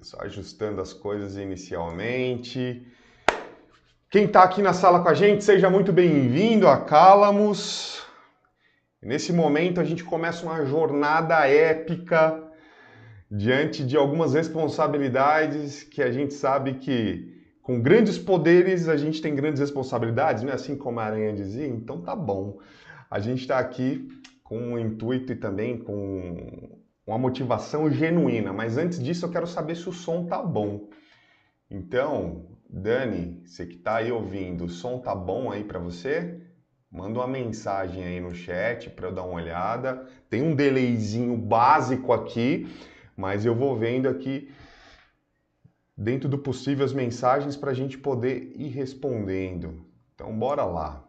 Só ajustando as coisas inicialmente. Quem está aqui na sala com a gente, seja muito bem-vindo a Cálamos. Nesse momento a gente começa uma jornada épica diante de algumas responsabilidades que a gente sabe que com grandes poderes a gente tem grandes responsabilidades, não é assim como a Aranha dizia? Então tá bom. A gente está aqui com um intuito e também com uma motivação genuína, mas antes disso eu quero saber se o som tá bom. Então, Dani, você que tá aí ouvindo, o som tá bom aí para você? Manda uma mensagem aí no chat para eu dar uma olhada. Tem um delayzinho básico aqui, mas eu vou vendo aqui dentro do possível as mensagens para a gente poder ir respondendo. Então, bora lá.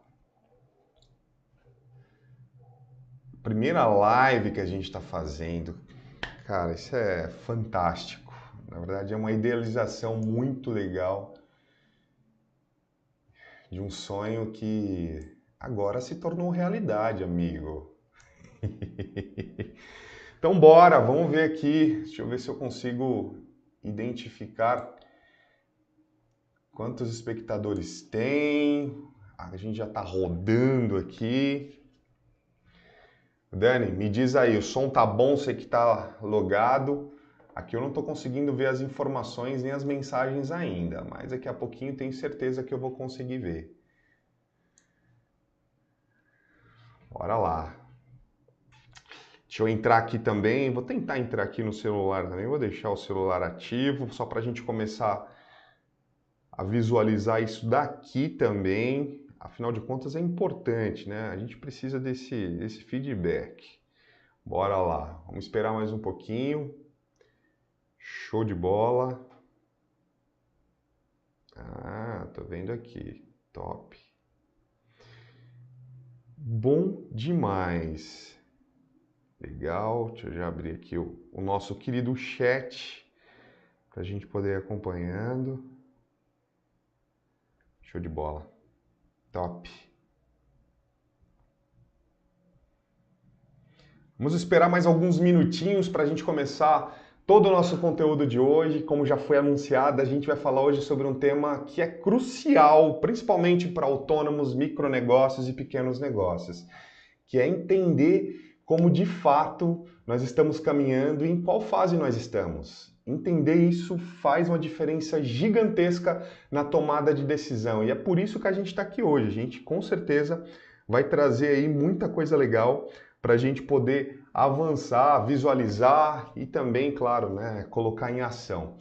Primeira live que a gente está fazendo. Cara, isso é fantástico. Na verdade, é uma idealização muito legal de um sonho que agora se tornou realidade, amigo. Então, bora, vamos ver aqui. Deixa eu ver se eu consigo identificar quantos espectadores tem. A gente já está rodando aqui. Dani, me diz aí, o som tá bom? Você que está logado. Aqui eu não estou conseguindo ver as informações nem as mensagens ainda, mas daqui a pouquinho tenho certeza que eu vou conseguir ver. Bora lá. Deixa eu entrar aqui também, vou tentar entrar aqui no celular também, vou deixar o celular ativo, só para a gente começar a visualizar isso daqui também. Afinal de contas é importante, né? A gente precisa desse feedback. Bora lá, vamos esperar mais um pouquinho. Show de bola. Ah, tô vendo aqui. Top. Bom demais. Legal. Deixa eu já abrir aqui o nosso querido chat para a gente poder ir acompanhando. Show de bola. Top. Vamos esperar mais alguns minutinhos para a gente começar todo o nosso conteúdo de hoje. Como já foi anunciado, a gente vai falar hoje sobre um tema que é crucial, principalmente para autônomos, micronegócios e pequenos negócios, que é entender como de fato nós estamos caminhando e em qual fase nós estamos. Entender isso faz uma diferença gigantesca na tomada de decisão e é por isso que a gente está aqui hoje. A gente com certeza vai trazer aí muita coisa legal para a gente poder avançar, visualizar e também, claro, né, colocar em ação.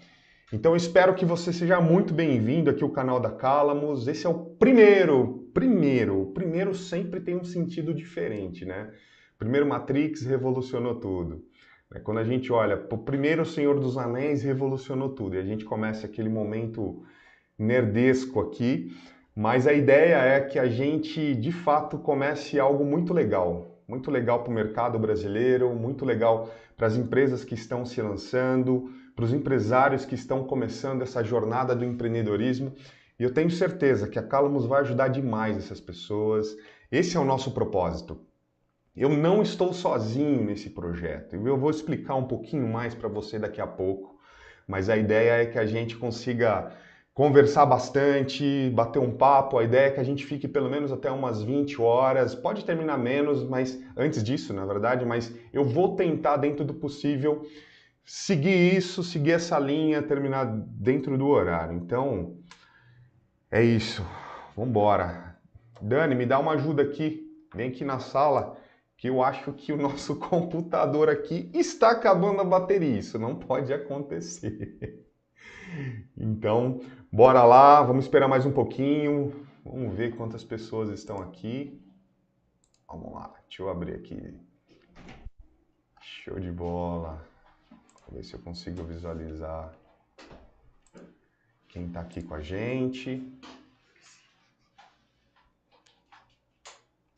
Então, espero que você seja muito bem-vindo aqui ao canal da Cálamos. Esse é o primeiro. O primeiro sempre tem um sentido diferente, né? O primeiro Matrix revolucionou tudo. Quando a gente olha, o primeiro Senhor dos Anéis revolucionou tudo. E a gente começa aquele momento nerdesco aqui. Mas a ideia é que a gente, de fato, comece algo muito legal. Muito legal para o mercado brasileiro, muito legal para as empresas que estão se lançando, para os empresários que estão começando essa jornada do empreendedorismo. E eu tenho certeza que a Cálamos vai ajudar demais essas pessoas. Esse é o nosso propósito. Eu não estou sozinho nesse projeto. Eu vou explicar um pouquinho mais para você daqui a pouco. Mas a ideia é que a gente consiga conversar bastante, bater um papo. A ideia é que a gente fique pelo menos até umas 20 horas. Pode terminar menos, mas antes disso, na verdade, mas eu vou tentar, dentro do possível, seguir isso, seguir essa linha, terminar dentro do horário. Então, é isso. Vamos embora. Dani, me dá uma ajuda aqui. Vem aqui na sala, que eu acho que o nosso computador aqui está acabando a bateria. Isso não pode acontecer. Então, bora lá, vamos esperar mais um pouquinho. Vamos ver quantas pessoas estão aqui. Vamos lá, deixa eu abrir aqui. Show de bola. Vou ver se eu consigo visualizar quem está aqui com a gente.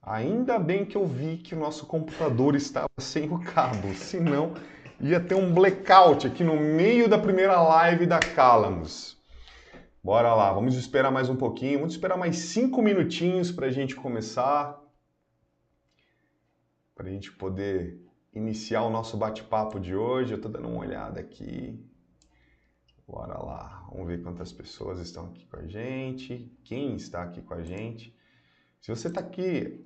Ainda bem que eu vi que o nosso computador estava sem o cabo, senão ia ter um blackout aqui no meio da primeira live da Cálamos. Bora lá, vamos esperar mais um pouquinho, vamos esperar mais 5 minutinhos para a gente começar, para a gente poder iniciar o nosso bate-papo de hoje. Eu estou dando uma olhada aqui. Bora lá, vamos ver quantas pessoas estão aqui com a gente, quem está aqui com a gente. Se você está aqui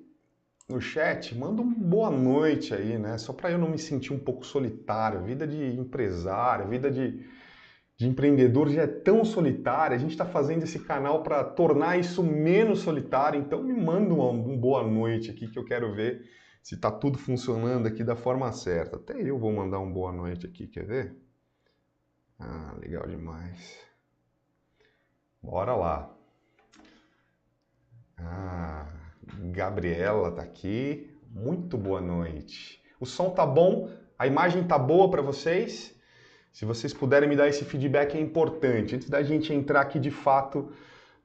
no chat, manda uma boa noite aí, né? Só para eu não me sentir um pouco solitário. Vida de empresário, vida de empreendedor já é tão solitária. A gente está fazendo esse canal para tornar isso menos solitário. Então me manda uma boa noite aqui que eu quero ver se está tudo funcionando aqui da forma certa. Até eu vou mandar uma boa noite aqui, quer ver? Ah, legal demais. Bora lá. Ah, Gabriela tá aqui. Muito boa noite. O som tá bom? A imagem tá boa para vocês? Se vocês puderem me dar esse feedback é importante. Antes da gente entrar aqui de fato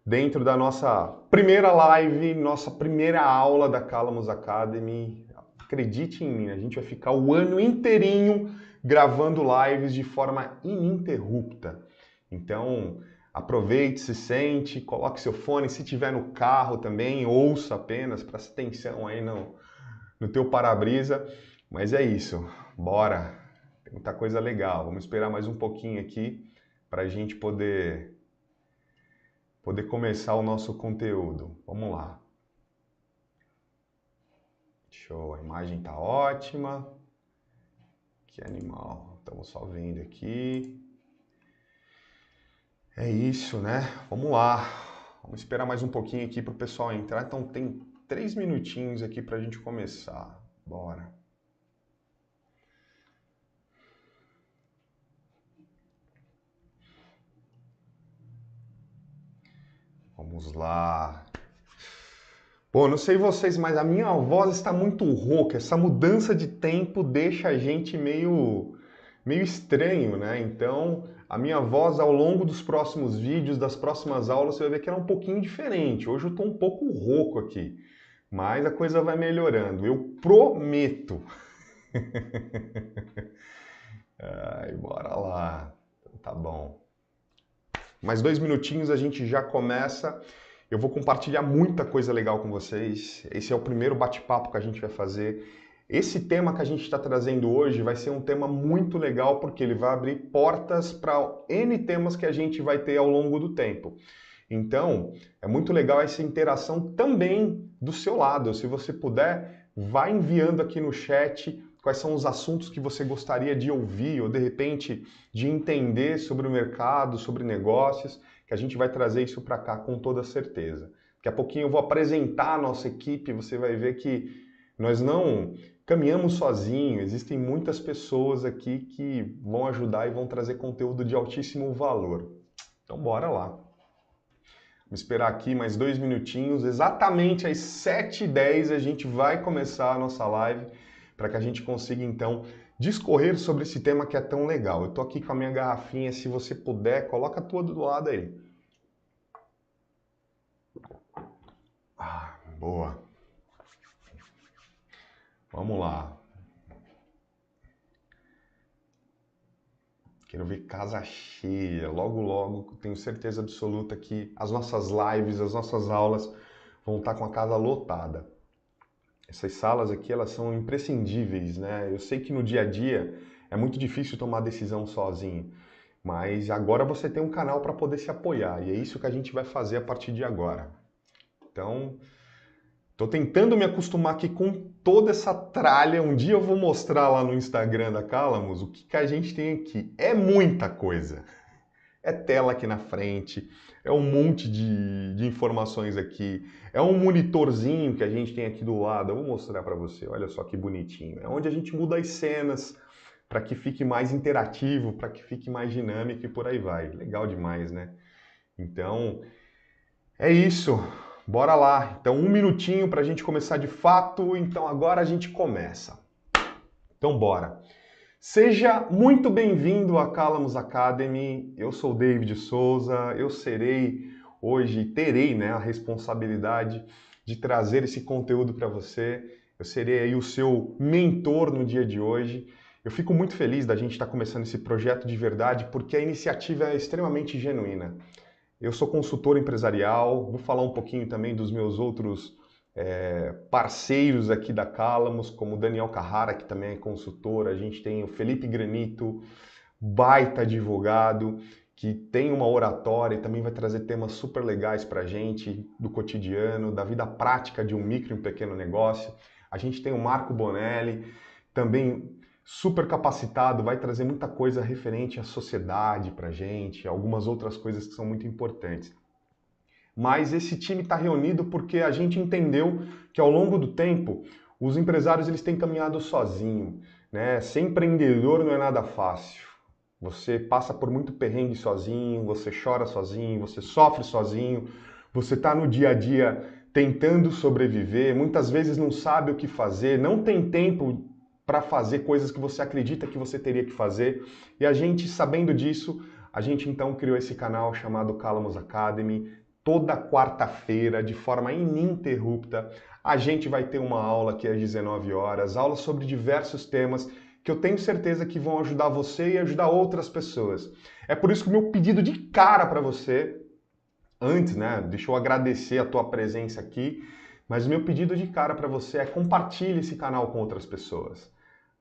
dentro da nossa primeira live, nossa primeira aula da Calamus Academy, acredite em mim, a gente vai ficar o ano inteirinho gravando lives de forma ininterrupta. Então, aproveite, se sente, coloque seu fone, se tiver no carro também, ouça apenas, preste atenção aí no teu para-brisa. Mas é isso, bora! Tem muita coisa legal, vamos esperar mais um pouquinho aqui para a gente poder começar o nosso conteúdo. Vamos lá. Show, a imagem tá ótima. Que animal, estamos só vendo aqui. É isso, né? Vamos lá. Vamos esperar mais um pouquinho aqui para o pessoal entrar. Então tem 3 minutinhos aqui para a gente começar. Bora. Vamos lá. Bom, não sei vocês, mas a minha voz está muito rouca. Essa mudança de tempo deixa a gente meio estranho, né? Então, a minha voz ao longo dos próximos vídeos, das próximas aulas, você vai ver que ela é um pouquinho diferente. Hoje eu estou um pouco rouco aqui, mas a coisa vai melhorando. Eu prometo. Ai, bora lá. Então, tá bom. Mais 2 minutinhos a gente já começa. Eu vou compartilhar muita coisa legal com vocês. Esse é o primeiro bate-papo que a gente vai fazer. Esse tema que a gente está trazendo hoje vai ser um tema muito legal porque ele vai abrir portas para N temas que a gente vai ter ao longo do tempo. Então, é muito legal essa interação também do seu lado. Se você puder, vai enviando aqui no chat quais são os assuntos que você gostaria de ouvir ou de repente de entender sobre o mercado, sobre negócios, que a gente vai trazer isso para cá com toda certeza. Daqui a pouquinho eu vou apresentar a nossa equipe, você vai ver que nós não caminhamos sozinhos, existem muitas pessoas aqui que vão ajudar e vão trazer conteúdo de altíssimo valor. Então bora lá. Vamos esperar aqui mais 2 minutinhos, exatamente às 7h10 a gente vai começar a nossa live para que a gente consiga então discorrer sobre esse tema que é tão legal. Eu tô aqui com a minha garrafinha, se você puder, coloca a tua do lado aí. Ah, boa. Vamos lá. Quero ver casa cheia. Logo, logo, tenho certeza absoluta que as nossas lives, as nossas aulas vão estar com a casa lotada. Essas salas aqui, elas são imprescindíveis, né? Eu sei que no dia a dia é muito difícil tomar decisão sozinho, mas agora você tem um canal para poder se apoiar e é isso que a gente vai fazer a partir de agora. Então, estou tentando me acostumar aqui com toda essa tralha. Um dia eu vou mostrar lá no Instagram da Calamus o que a gente tem aqui. É muita coisa. É tela aqui na frente, é um monte de informações aqui, é um monitorzinho que a gente tem aqui do lado. Eu vou mostrar para você, olha só que bonitinho. É onde a gente muda as cenas para que fique mais interativo, para que fique mais dinâmico e por aí vai. Legal demais, né? Então, é isso. Bora lá. Então, 1 minutinho para a gente começar de fato. Então, agora a gente começa. Então, bora. Seja muito bem-vindo à Calamus Academy. Eu sou o David Souza. Eu terei, né, a responsabilidade de trazer esse conteúdo para você. Eu serei aí o seu mentor no dia de hoje. Eu fico muito feliz da gente estar começando esse projeto de verdade porque a iniciativa é extremamente genuína. Eu sou consultor empresarial, vou falar um pouquinho também dos meus outros parceiros aqui da Calamus, como o Daniel Carrara, que também é consultor, a gente tem o Felipe Granito, baita advogado, que tem uma oratória e também vai trazer temas super legais para a gente, do cotidiano, da vida prática de um micro e um pequeno negócio. A gente tem o Marco Bonelli, também super capacitado, vai trazer muita coisa referente à sociedade para a gente, algumas outras coisas que são muito importantes. Mas esse time está reunido porque a gente entendeu que ao longo do tempo os empresários eles têm caminhado sozinho, né? Ser empreendedor não é nada fácil. Você passa por muito perrengue sozinho, você chora sozinho, você sofre sozinho, você está no dia a dia tentando sobreviver, muitas vezes não sabe o que fazer, não tem tempo para fazer coisas que você acredita que você teria que fazer. E a gente, sabendo disso, a gente então criou esse canal chamado Calamos Academy. Toda quarta-feira, de forma ininterrupta, a gente vai ter uma aula aqui às 19 horas, aula sobre diversos temas que eu tenho certeza que vão ajudar você e ajudar outras pessoas. É por isso que o meu pedido de cara para você, antes, né, deixa eu agradecer a tua presença aqui, mas o meu pedido de cara para você é compartilhe esse canal com outras pessoas.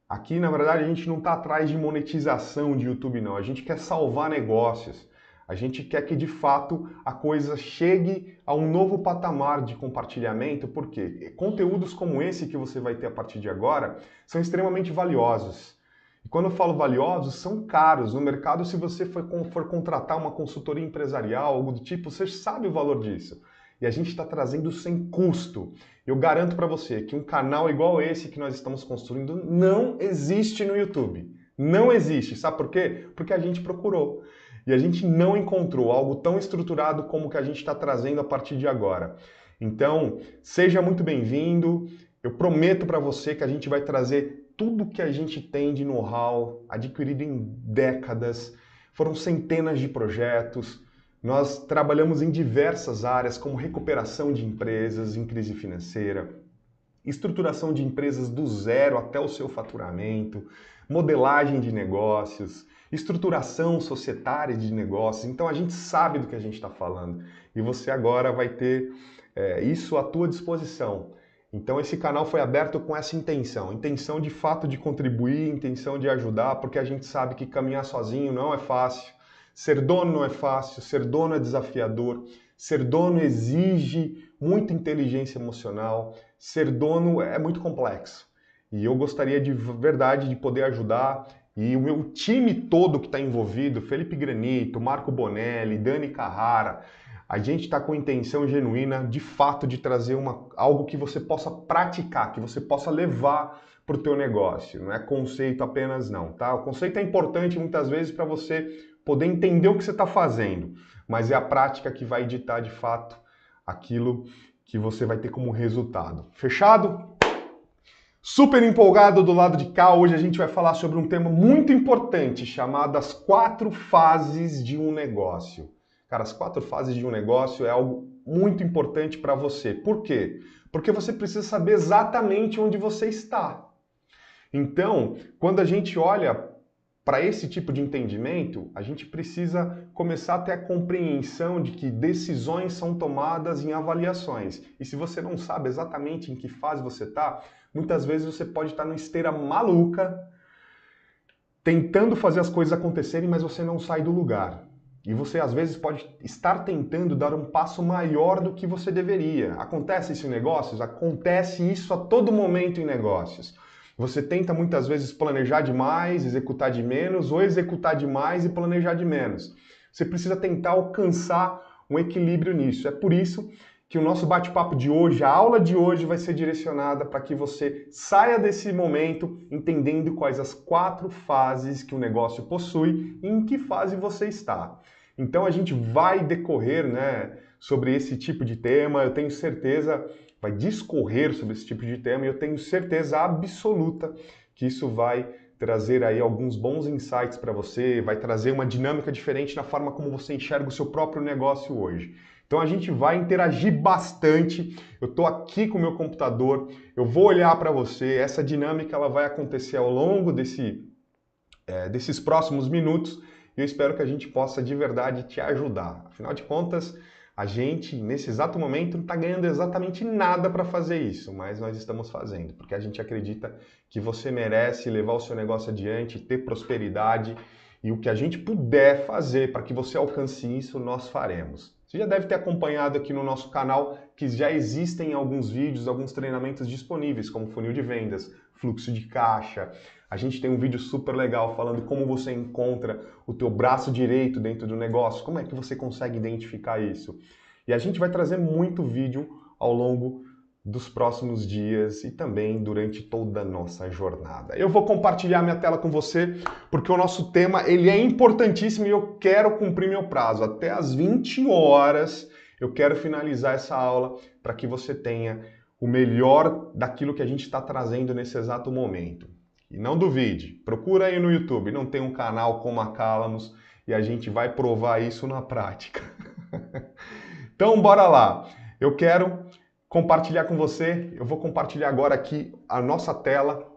Aqui, na verdade, a gente não está atrás de monetização de YouTube, não. A gente quer salvar negócios. A gente quer que, de fato, a coisa chegue a um novo patamar de compartilhamento, porque conteúdos como esse que você vai ter a partir de agora são extremamente valiosos. E quando eu falo valiosos, são caros. No mercado, se você for contratar uma consultoria empresarial, algo do tipo, você sabe o valor disso. E a gente está trazendo sem custo. Eu garanto para você que um canal igual esse que nós estamos construindo não existe no YouTube. Não existe. Sabe por quê? Porque a gente procurou. E a gente não encontrou algo tão estruturado como o que a gente está trazendo a partir de agora. Então, seja muito bem-vindo. Eu prometo para você que a gente vai trazer tudo que a gente tem de know-how, adquirido em décadas. Foram centenas de projetos. Nós trabalhamos em diversas áreas, como recuperação de empresas em crise financeira, estruturação de empresas do zero até o seu faturamento, modelagem de negócios, estruturação societária de negócios. Então a gente sabe do que a gente está falando e você agora vai ter isso à tua disposição. Então esse canal foi aberto com essa intenção de fato de contribuir, intenção de ajudar, porque a gente sabe que caminhar sozinho não é fácil, ser dono não é fácil, ser dono é desafiador, ser dono exige muita inteligência emocional, ser dono é muito complexo. E eu gostaria de verdade de poder ajudar. E o meu time todo que está envolvido, Felipe Granito, Marco Bonelli, Dani Carrara, a gente está com intenção genuína, de fato, de trazer algo que você possa praticar, que você possa levar para o teu negócio. Não é conceito apenas não, tá? O conceito é importante muitas vezes para você poder entender o que você está fazendo, mas é a prática que vai ditar de fato aquilo que você vai ter como resultado. Fechado? Super empolgado do lado de cá, hoje a gente vai falar sobre um tema muito importante chamado as 4 fases de um negócio. Cara, as 4 fases de um negócio é algo muito importante para você. Por quê? Porque você precisa saber exatamente onde você está. Então, quando a gente olha para esse tipo de entendimento, a gente precisa começar a ter a compreensão de que decisões são tomadas em avaliações. E se você não sabe exatamente em que fase você está, muitas vezes você pode estar numa esteira maluca, tentando fazer as coisas acontecerem, mas você não sai do lugar. E você, às vezes, pode estar tentando dar um passo maior do que você deveria. Acontece isso em negócios? Acontece isso a todo momento em negócios. Você tenta muitas vezes planejar demais, executar de menos, ou executar demais e planejar de menos. Você precisa tentar alcançar um equilíbrio nisso. É por isso que o nosso bate-papo de hoje, a aula de hoje vai ser direcionada para que você saia desse momento entendendo quais as 4 fases que o negócio possui e em que fase você está. Então a gente vai decorrer, né, sobre esse tipo de tema, eu tenho certeza, vai discorrer sobre esse tipo de tema e eu tenho certeza absoluta que isso vai trazer aí alguns bons insights para você, vai trazer uma dinâmica diferente na forma como você enxerga o seu próprio negócio hoje. Então a gente vai interagir bastante. Eu estou aqui com o meu computador, eu vou olhar para você. Essa dinâmica ela vai acontecer ao longo desses próximos minutos e eu espero que a gente possa de verdade te ajudar. Afinal de contas, a gente, nesse exato momento, não está ganhando exatamente nada para fazer isso, mas nós estamos fazendo, porque a gente acredita que você merece levar o seu negócio adiante, ter prosperidade E o que a gente puder fazer para que você alcance isso, nós faremos. Você já deve ter acompanhado aqui no nosso canal que já existem alguns vídeos, alguns treinamentos disponíveis, como funil de vendas, fluxo de caixa. A gente tem um vídeo super legal falando como você encontra o teu braço direito dentro do negócio, como é que você consegue identificar isso. E a gente vai trazer muito vídeo ao longo dos próximos dias e também durante toda a nossa jornada. Eu vou compartilhar minha tela com você porque o nosso tema ele é importantíssimo e eu quero cumprir meu prazo. Até às 20 horas eu quero finalizar essa aula para que você tenha o melhor daquilo que a gente está trazendo nesse exato momento. E não duvide, procura aí no YouTube, não tem um canal como a Calamus e a gente vai provar isso na prática. Então bora lá, eu quero compartilhar com você, eu vou compartilhar agora aqui a nossa tela,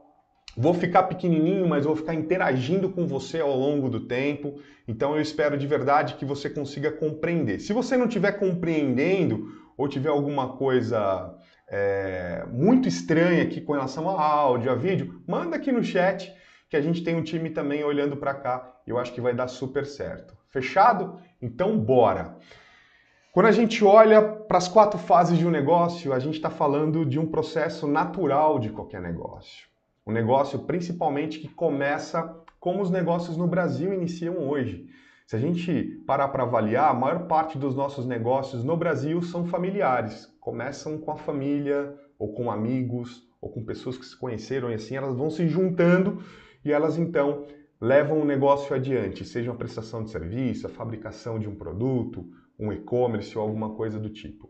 vou ficar pequenininho, mas vou ficar interagindo com você ao longo do tempo, então eu espero de verdade que você consiga compreender. Se você não estiver compreendendo ou tiver alguma coisa muito estranha aqui com relação ao áudio, a vídeo, manda aqui no chat que a gente tem um time também olhando para cá e eu acho que vai dar super certo. Fechado? Então bora! Quando a gente olha para as 4 fases de um negócio, a gente está falando de um processo natural de qualquer negócio. Um negócio principalmente que começa como os negócios no Brasil iniciam hoje. Se a gente parar para avaliar, a maior parte dos nossos negócios no Brasil são familiares. Começam com a família, ou com amigos, ou com pessoas que se conheceram e assim elas vão se juntando e elas então levam o negócio adiante, seja uma prestação de serviço, a fabricação de um produto, um e-commerce ou alguma coisa do tipo.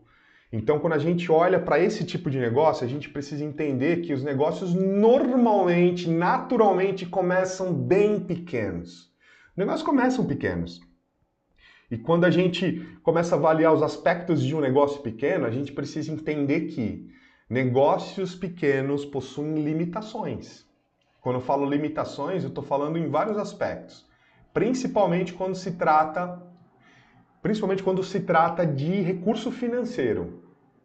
Então, quando a gente olha para esse tipo de negócio, a gente precisa entender que os negócios normalmente, naturalmente, começam bem pequenos. Os negócios começam pequenos. E quando a gente começa a avaliar os aspectos de um negócio pequeno, a gente precisa entender que negócios pequenos possuem limitações. Quando eu falo limitações, eu estou falando em vários aspectos. Principalmente quando se trata de recurso financeiro.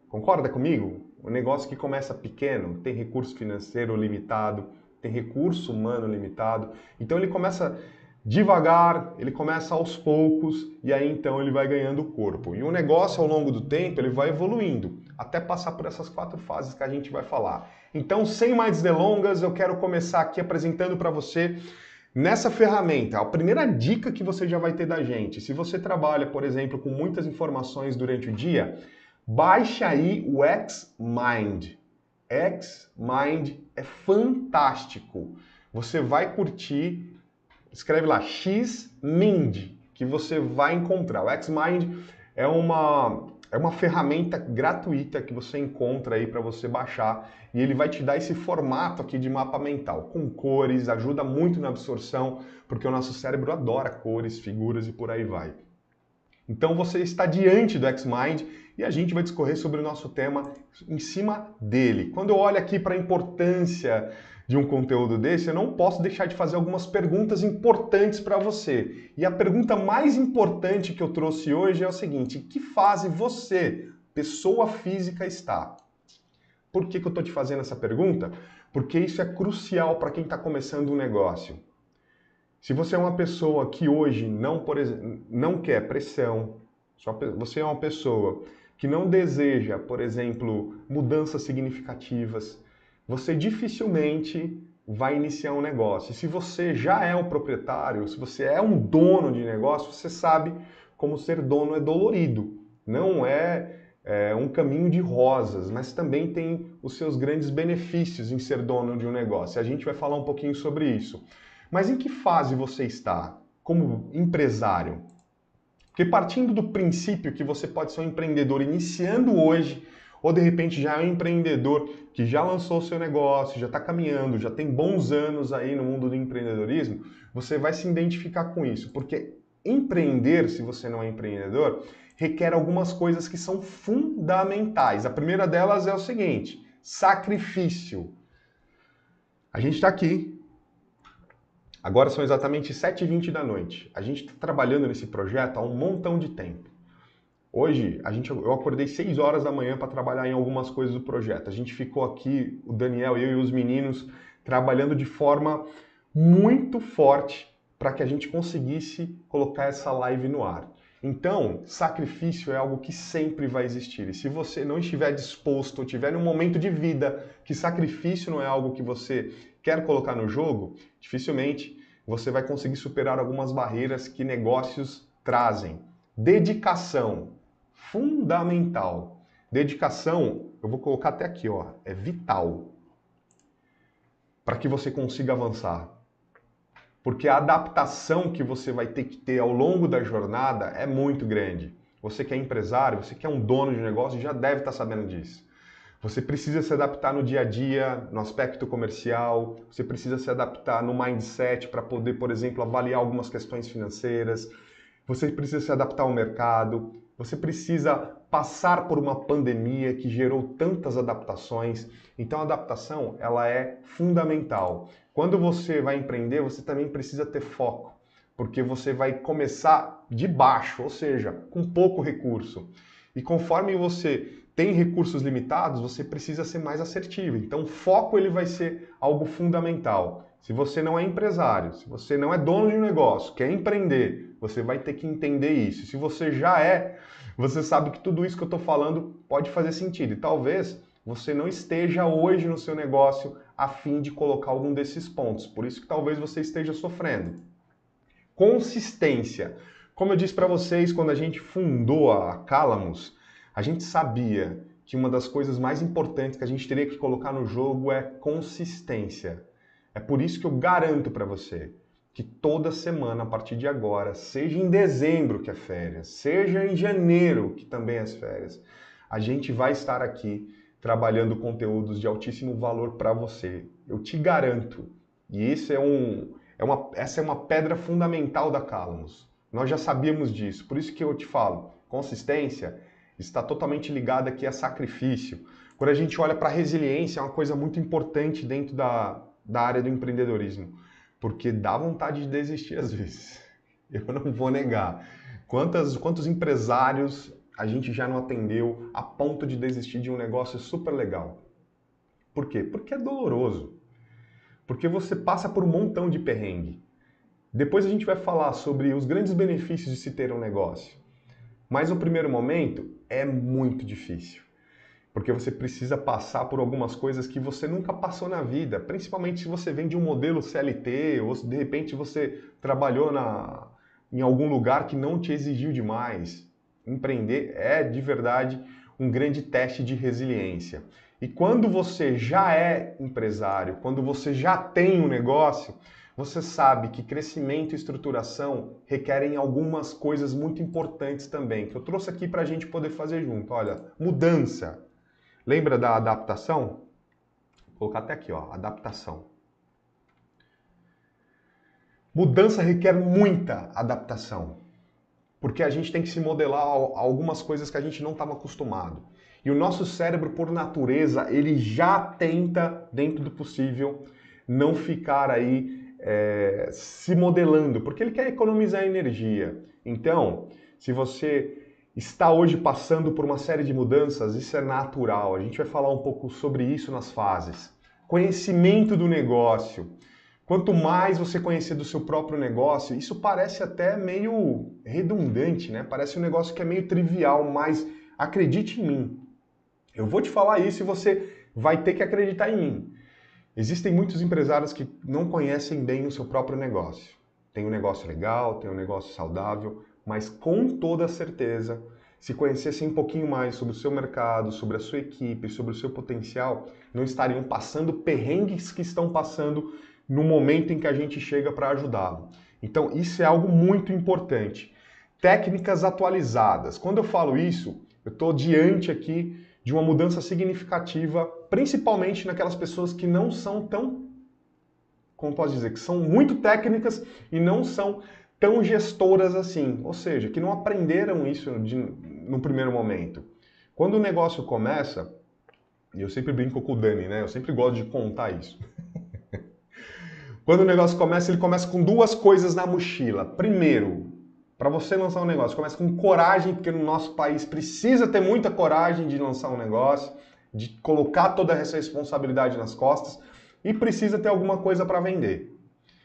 Concorda comigo? Um negócio que começa pequeno, tem recurso financeiro limitado, tem recurso humano limitado. Então ele começa devagar, ele começa aos poucos e aí então ele vai ganhando corpo. E o negócio ao longo do tempo ele vai evoluindo, até passar por essas 4 fases que a gente vai falar. Então, sem mais delongas, eu quero começar aqui apresentando para você nessa ferramenta, a primeira dica que você já vai ter da gente, se você trabalha, por exemplo, com muitas informações durante o dia, baixe aí o Xmind. Xmind é fantástico. Você vai curtir, escreve lá Xmind, que você vai encontrar. O Xmind é uma ferramenta gratuita que você encontra aí para você baixar e ele vai te dar esse formato aqui de mapa mental, com cores, ajuda muito na absorção, porque o nosso cérebro adora cores, figuras e por aí vai. Então você está diante do Xmind e a gente vai discorrer sobre o nosso tema em cima dele. Quando eu olho aqui para a importância de um conteúdo desse, eu não posso deixar de fazer algumas perguntas importantes para você. E a pergunta mais importante que eu trouxe hoje é o seguinte: em que fase você, pessoa física, está? Por que eu estou te fazendo essa pergunta? Porque isso é crucial para quem está começando um negócio. Se você é uma pessoa que hoje não quer pressão, você é uma pessoa que não deseja, por exemplo, mudanças significativas, você dificilmente vai iniciar um negócio. E se você já é um proprietário, se você é um dono de negócio, você sabe como ser dono é dolorido. Não é um caminho de rosas, mas também tem os seus grandes benefícios em ser dono de um negócio. A gente vai falar um pouquinho sobre isso. Mas em que fase você está como empresário? Porque partindo do princípio que você pode ser um empreendedor iniciando hoje, ou de repente já é um empreendedor que já lançou o seu negócio, já está caminhando, já tem bons anos aí no mundo do empreendedorismo, você vai se identificar com isso. Porque empreender, se você não é empreendedor, requer algumas coisas que são fundamentais. A primeira delas é o seguinte: sacrifício. A gente está aqui. Agora são exatamente 7h20 da noite. A gente está trabalhando nesse projeto há um montão de tempo. Hoje, eu acordei 6 horas da manhã para trabalhar em algumas coisas do projeto. A gente ficou aqui, o Daniel, eu e os meninos, trabalhando de forma muito forte para que a gente conseguisse colocar essa live no ar. Então, sacrifício é algo que sempre vai existir. E se você não estiver disposto, ou estiver num momento de vida que sacrifício não é algo que você quer colocar no jogo, dificilmente você vai conseguir superar algumas barreiras que negócios trazem. Dedicação, fundamental. Dedicação, eu vou colocar até aqui, ó, é vital para que você consiga avançar. Porque a adaptação que você vai ter que ter ao longo da jornada é muito grande. Você que é empresário, você que é um dono de negócio, já deve estar sabendo disso. Você precisa se adaptar no dia a dia, no aspecto comercial, você precisa se adaptar no mindset para poder, por exemplo, avaliar algumas questões financeiras, você precisa se adaptar ao mercado, você precisa passar por uma pandemia que gerou tantas adaptações. Então a adaptação, ela é fundamental. Quando você vai empreender, você também precisa ter foco, porque você vai começar de baixo, ou seja, com pouco recurso. E conforme você tem recursos limitados, você precisa ser mais assertivo. Então, foco ele vai ser algo fundamental. Se você não é empresário, se você não é dono de um negócio, quer empreender, você vai ter que entender isso. Se você já é, você sabe que tudo isso que eu estou falando pode fazer sentido. E talvez você não esteja hoje no seu negócio a fim de colocar algum desses pontos. Por isso que talvez você esteja sofrendo. Consistência. Como eu disse para vocês, quando a gente fundou a Calamus, a gente sabia que uma das coisas mais importantes que a gente teria que colocar no jogo é consistência. É por isso que eu garanto para você que toda semana, a partir de agora, seja em dezembro que é férias, seja em janeiro que também é férias, a gente vai estar aqui trabalhando conteúdos de altíssimo valor para você. Eu te garanto. E isso essa é uma pedra fundamental da Calamus. Nós já sabíamos disso, por isso que eu te falo, consistência está totalmente ligada aqui a sacrifício. Quando a gente olha para a resiliência, é uma coisa muito importante dentro da área do empreendedorismo, porque dá vontade de desistir às vezes. Eu não vou negar. Quantos empresários a gente já não atendeu a ponto de desistir de um negócio super legal? Por quê? Porque é doloroso. Porque você passa por um montão de perrengue. Depois a gente vai falar sobre os grandes benefícios de se ter um negócio. Mas no primeiro momento é muito difícil, porque você precisa passar por algumas coisas que você nunca passou na vida, principalmente se você vem de um modelo CLT ou se de repente você trabalhou em algum lugar que não te exigiu demais. Empreender é de verdade um grande teste de resiliência. E quando você já é empresário, quando você já tem um negócio, você sabe que crescimento e estruturação requerem algumas coisas muito importantes também, que eu trouxe aqui para a gente poder fazer junto. Olha, mudança. Lembra da adaptação? Vou colocar até aqui, ó, adaptação. Mudança requer muita adaptação, porque a gente tem que se modelar a algumas coisas que a gente não estava acostumado. E o nosso cérebro, por natureza, ele já tenta, dentro do possível, não ficar aí se modelando, porque ele quer economizar energia. Então, se você está hoje passando por uma série de mudanças, isso é natural. A gente vai falar um pouco sobre isso nas fases. Conhecimento do negócio. Quanto mais você conhecer do seu próprio negócio, isso parece até meio redundante, né? Parece um negócio que é meio trivial, mas acredite em mim. Eu vou te falar isso e você vai ter que acreditar em mim. Existem muitos empresários que não conhecem bem o seu próprio negócio. Tem um negócio legal, tem um negócio saudável, mas com toda certeza, se conhecessem um pouquinho mais sobre o seu mercado, sobre a sua equipe, sobre o seu potencial, não estariam passando perrengues que estão passando no momento em que a gente chega para ajudá-lo. Então, isso é algo muito importante. Técnicas atualizadas. Quando eu falo isso, eu estou diante aqui de uma mudança significativa, principalmente naquelas pessoas que não são tão, como posso dizer, que são muito técnicas e não são tão gestoras assim, ou seja, que não aprenderam isso no primeiro momento. Quando o negócio começa, e eu sempre brinco com o Dani, né? Eu sempre gosto de contar isso. Quando o negócio começa, ele começa com duas coisas na mochila. Primeiro, para você lançar um negócio, começa com coragem, porque no nosso país precisa ter muita coragem de lançar um negócio, de colocar toda essa responsabilidade nas costas e precisa ter alguma coisa para vender.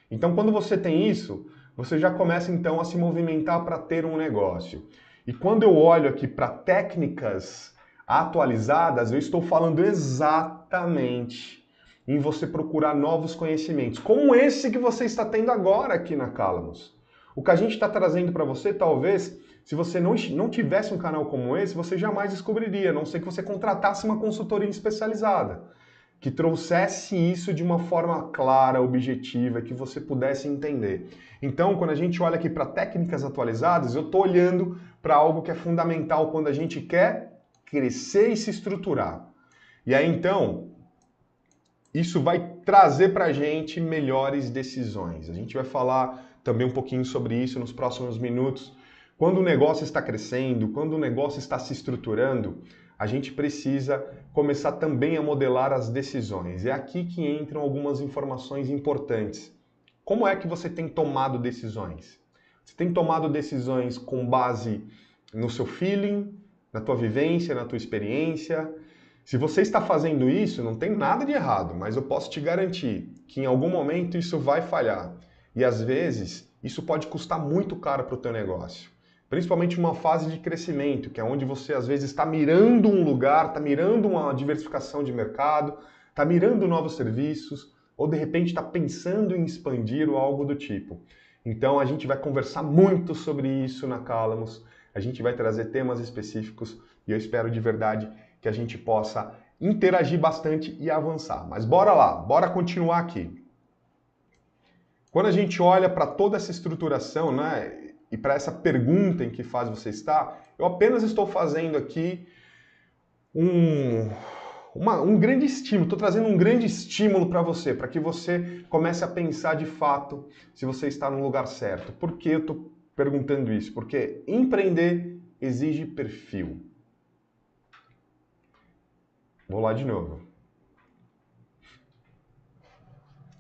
Então, quando você tem isso, você já começa então a se movimentar para ter um negócio. E quando eu olho aqui para técnicas atualizadas, eu estou falando exatamente em você procurar novos conhecimentos, como esse que você está tendo agora aqui na Calamus. O que a gente está trazendo para você, talvez, se você não tivesse um canal como esse, você jamais descobriria, a não ser que você contratasse uma consultoria especializada, que trouxesse isso de uma forma clara, objetiva, que você pudesse entender. Então, quando a gente olha aqui para técnicas atualizadas, eu estou olhando para algo que é fundamental quando a gente quer crescer e se estruturar. E aí, então, isso vai trazer para a gente melhores decisões. A gente vai falar também um pouquinho sobre isso nos próximos minutos. Quando o negócio está crescendo, quando o negócio está se estruturando, a gente precisa começar também a modelar as decisões. É aqui que entram algumas informações importantes. Como é que você tem tomado decisões? Você tem tomado decisões com base no seu feeling, na tua vivência, na tua experiência? Se você está fazendo isso, não tem nada de errado, mas eu posso te garantir que em algum momento isso vai falhar. E às vezes, isso pode custar muito caro para o teu negócio. Principalmente uma fase de crescimento, que é onde você às vezes está mirando um lugar, está mirando uma diversificação de mercado, está mirando novos serviços, ou de repente está pensando em expandir ou algo do tipo. Então a gente vai conversar muito sobre isso na Calamus, a gente vai trazer temas específicos e eu espero de verdade que a gente possa interagir bastante e avançar. Mas bora lá, bora continuar aqui. Quando a gente olha para toda essa estruturação, né? E para essa pergunta em que fase você está, eu apenas estou fazendo aqui um grande estímulo, estou trazendo um grande estímulo para você, para que você comece a pensar de fato se você está no lugar certo. Por que eu estou perguntando isso? Porque empreender exige perfil. Vou lá de novo.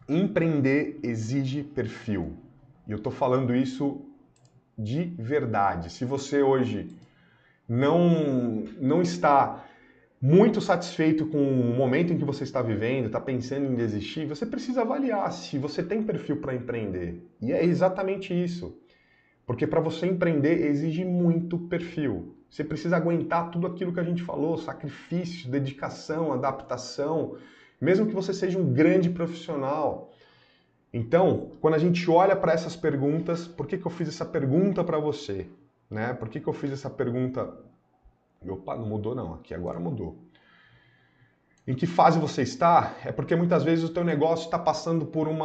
Empreender exige perfil. E eu estou falando isso de verdade. Se você hoje não está muito satisfeito com o momento em que você está vivendo, está pensando em desistir, você precisa avaliar se você tem perfil para empreender. E é exatamente isso. Porque para você empreender exige muito perfil. Você precisa aguentar tudo aquilo que a gente falou, sacrifício, dedicação, adaptação, mesmo que você seja um grande profissional. Então, quando a gente olha para essas perguntas, por que eu fiz essa pergunta para você? Né? Por que eu fiz essa pergunta? Opa, não mudou não, aqui agora mudou. Em que fase você está? É porque muitas vezes o teu negócio está passando por um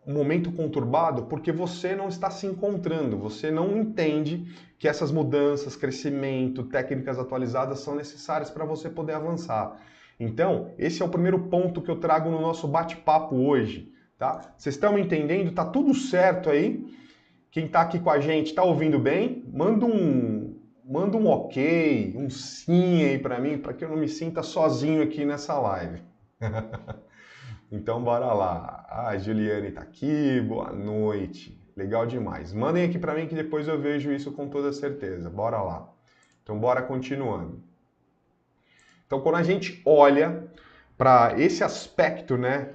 momento conturbado porque você não está se encontrando, você não entende que essas mudanças, crescimento, técnicas atualizadas são necessárias para você poder avançar. Então, esse é o primeiro ponto que eu trago no nosso bate-papo hoje. Tá? Vocês estão me entendendo? Tá tudo certo aí? Quem está aqui com a gente está ouvindo bem? Manda um ok, um sim aí para mim, para que eu não me sinta sozinho aqui nessa live. Então bora lá. A Juliane está aqui, boa noite. Legal demais. Mandem aqui para mim que depois eu vejo isso com toda certeza. Bora lá. Então bora continuando. Então quando a gente olha para esse aspecto, né,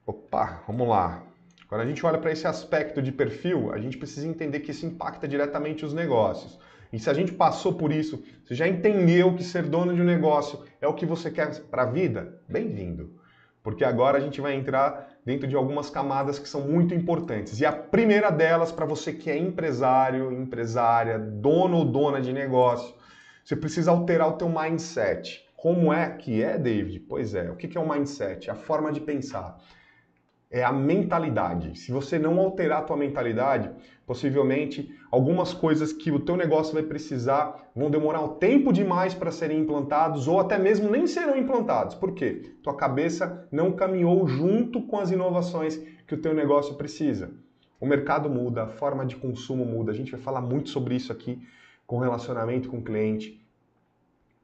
Opa, vamos lá. Quando a gente olha para esse aspecto de perfil, a gente precisa entender que isso impacta diretamente os negócios. E se a gente passou por isso, você já entendeu que ser dono de um negócio é o que você quer para a vida? Bem-vindo. Porque agora a gente vai entrar dentro de algumas camadas que são muito importantes. E a primeira delas, para você que é empresário, empresária, dono ou dona de negócio, você precisa alterar o teu mindset. Como é que é, David? Pois é, o que é o mindset? É a forma de pensar. É a mentalidade. Se você não alterar a tua mentalidade, possivelmente algumas coisas que o teu negócio vai precisar vão demorar um tempo demais para serem implantados ou até mesmo nem serão implantados. Por quê? Tua cabeça não caminhou junto com as inovações que o teu negócio precisa. O mercado muda, a forma de consumo muda. A gente vai falar muito sobre isso aqui com relacionamento com o cliente.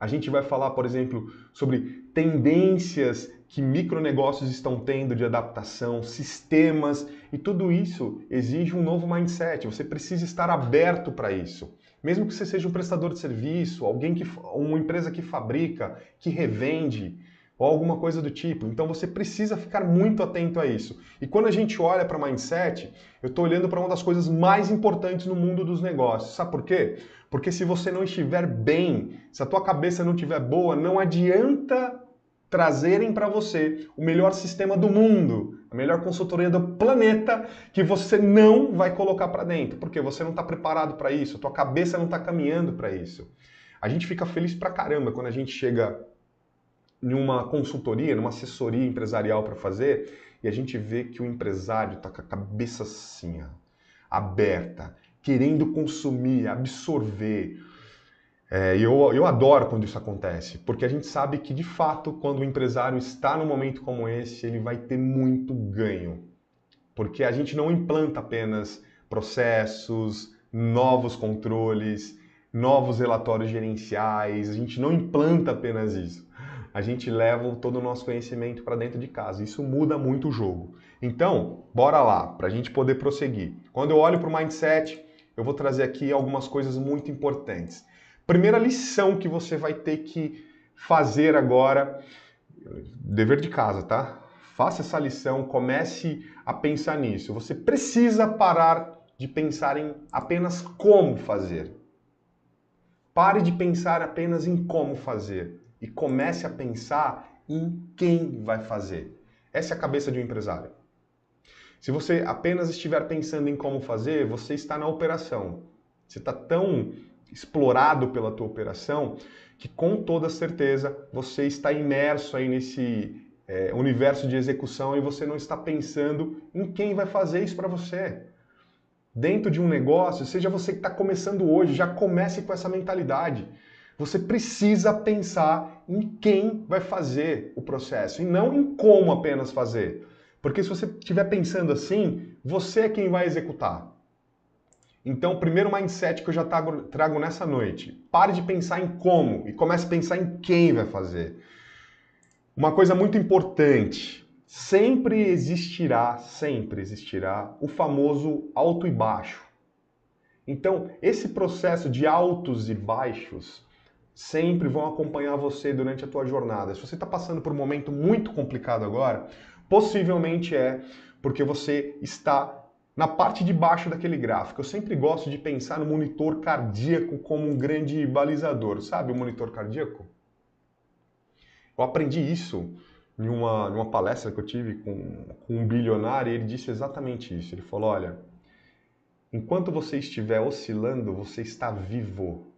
A gente vai falar, por exemplo, sobre tendências que micronegócios estão tendo de adaptação, sistemas, e tudo isso exige um novo mindset. Você precisa estar aberto para isso. Mesmo que você seja um prestador de serviço, uma empresa que fabrica, que revende, ou alguma coisa do tipo. Então você precisa ficar muito atento a isso. E quando a gente olha para mindset, eu estou olhando para uma das coisas mais importantes no mundo dos negócios. Sabe por quê? Porque se você não estiver bem, se a tua cabeça não estiver boa, não adianta trazerem para você o melhor sistema do mundo, a melhor consultoria do planeta, que você não vai colocar para dentro, porque você não está preparado para isso, a tua cabeça não está caminhando para isso. A gente fica feliz pra caramba quando a gente chega em uma consultoria, numa assessoria empresarial para fazer, e a gente vê que o empresário está com a cabeça assim, ó, aberta, querendo consumir, absorver. Eu adoro quando isso acontece, porque a gente sabe que, de fato, quando o empresário está num momento como esse, ele vai ter muito ganho. Porque a gente não implanta apenas processos, novos controles, novos relatórios gerenciais, a gente não implanta apenas isso. A gente leva todo o nosso conhecimento para dentro de casa. Isso muda muito o jogo. Então, bora lá, para a gente poder prosseguir. Quando eu olho para o mindset, eu vou trazer aqui algumas coisas muito importantes. Primeira lição que você vai ter que fazer agora, dever de casa, tá? Faça essa lição, comece a pensar nisso. Você precisa parar de pensar em apenas como fazer. Pare de pensar apenas em como fazer e comece a pensar em quem vai fazer. Essa é a cabeça de um empresário. Se você apenas estiver pensando em como fazer, você está na operação. Você está tão explorado pela tua operação que com toda certeza você está imerso aí nesse universo de execução e você não está pensando em quem vai fazer isso para você. Dentro de um negócio, seja você que está começando hoje, já comece com essa mentalidade. Você precisa pensar em quem vai fazer o processo e não em como apenas fazer. Porque se você estiver pensando assim, você é quem vai executar. Então, o primeiro mindset que eu já trago nessa noite, pare de pensar em como e comece a pensar em quem vai fazer. Uma coisa muito importante, sempre existirá o famoso alto e baixo. Então, esse processo de altos e baixos sempre vão acompanhar você durante a tua jornada. Se você está passando por um momento muito complicado agora, possivelmente é porque você está na parte de baixo daquele gráfico. Eu sempre gosto de pensar no monitor cardíaco como um grande balizador. Sabe o monitor cardíaco? Eu aprendi isso em uma palestra que eu tive com um bilionário e ele disse exatamente isso. Ele falou, olha, enquanto você estiver oscilando, você está vivo.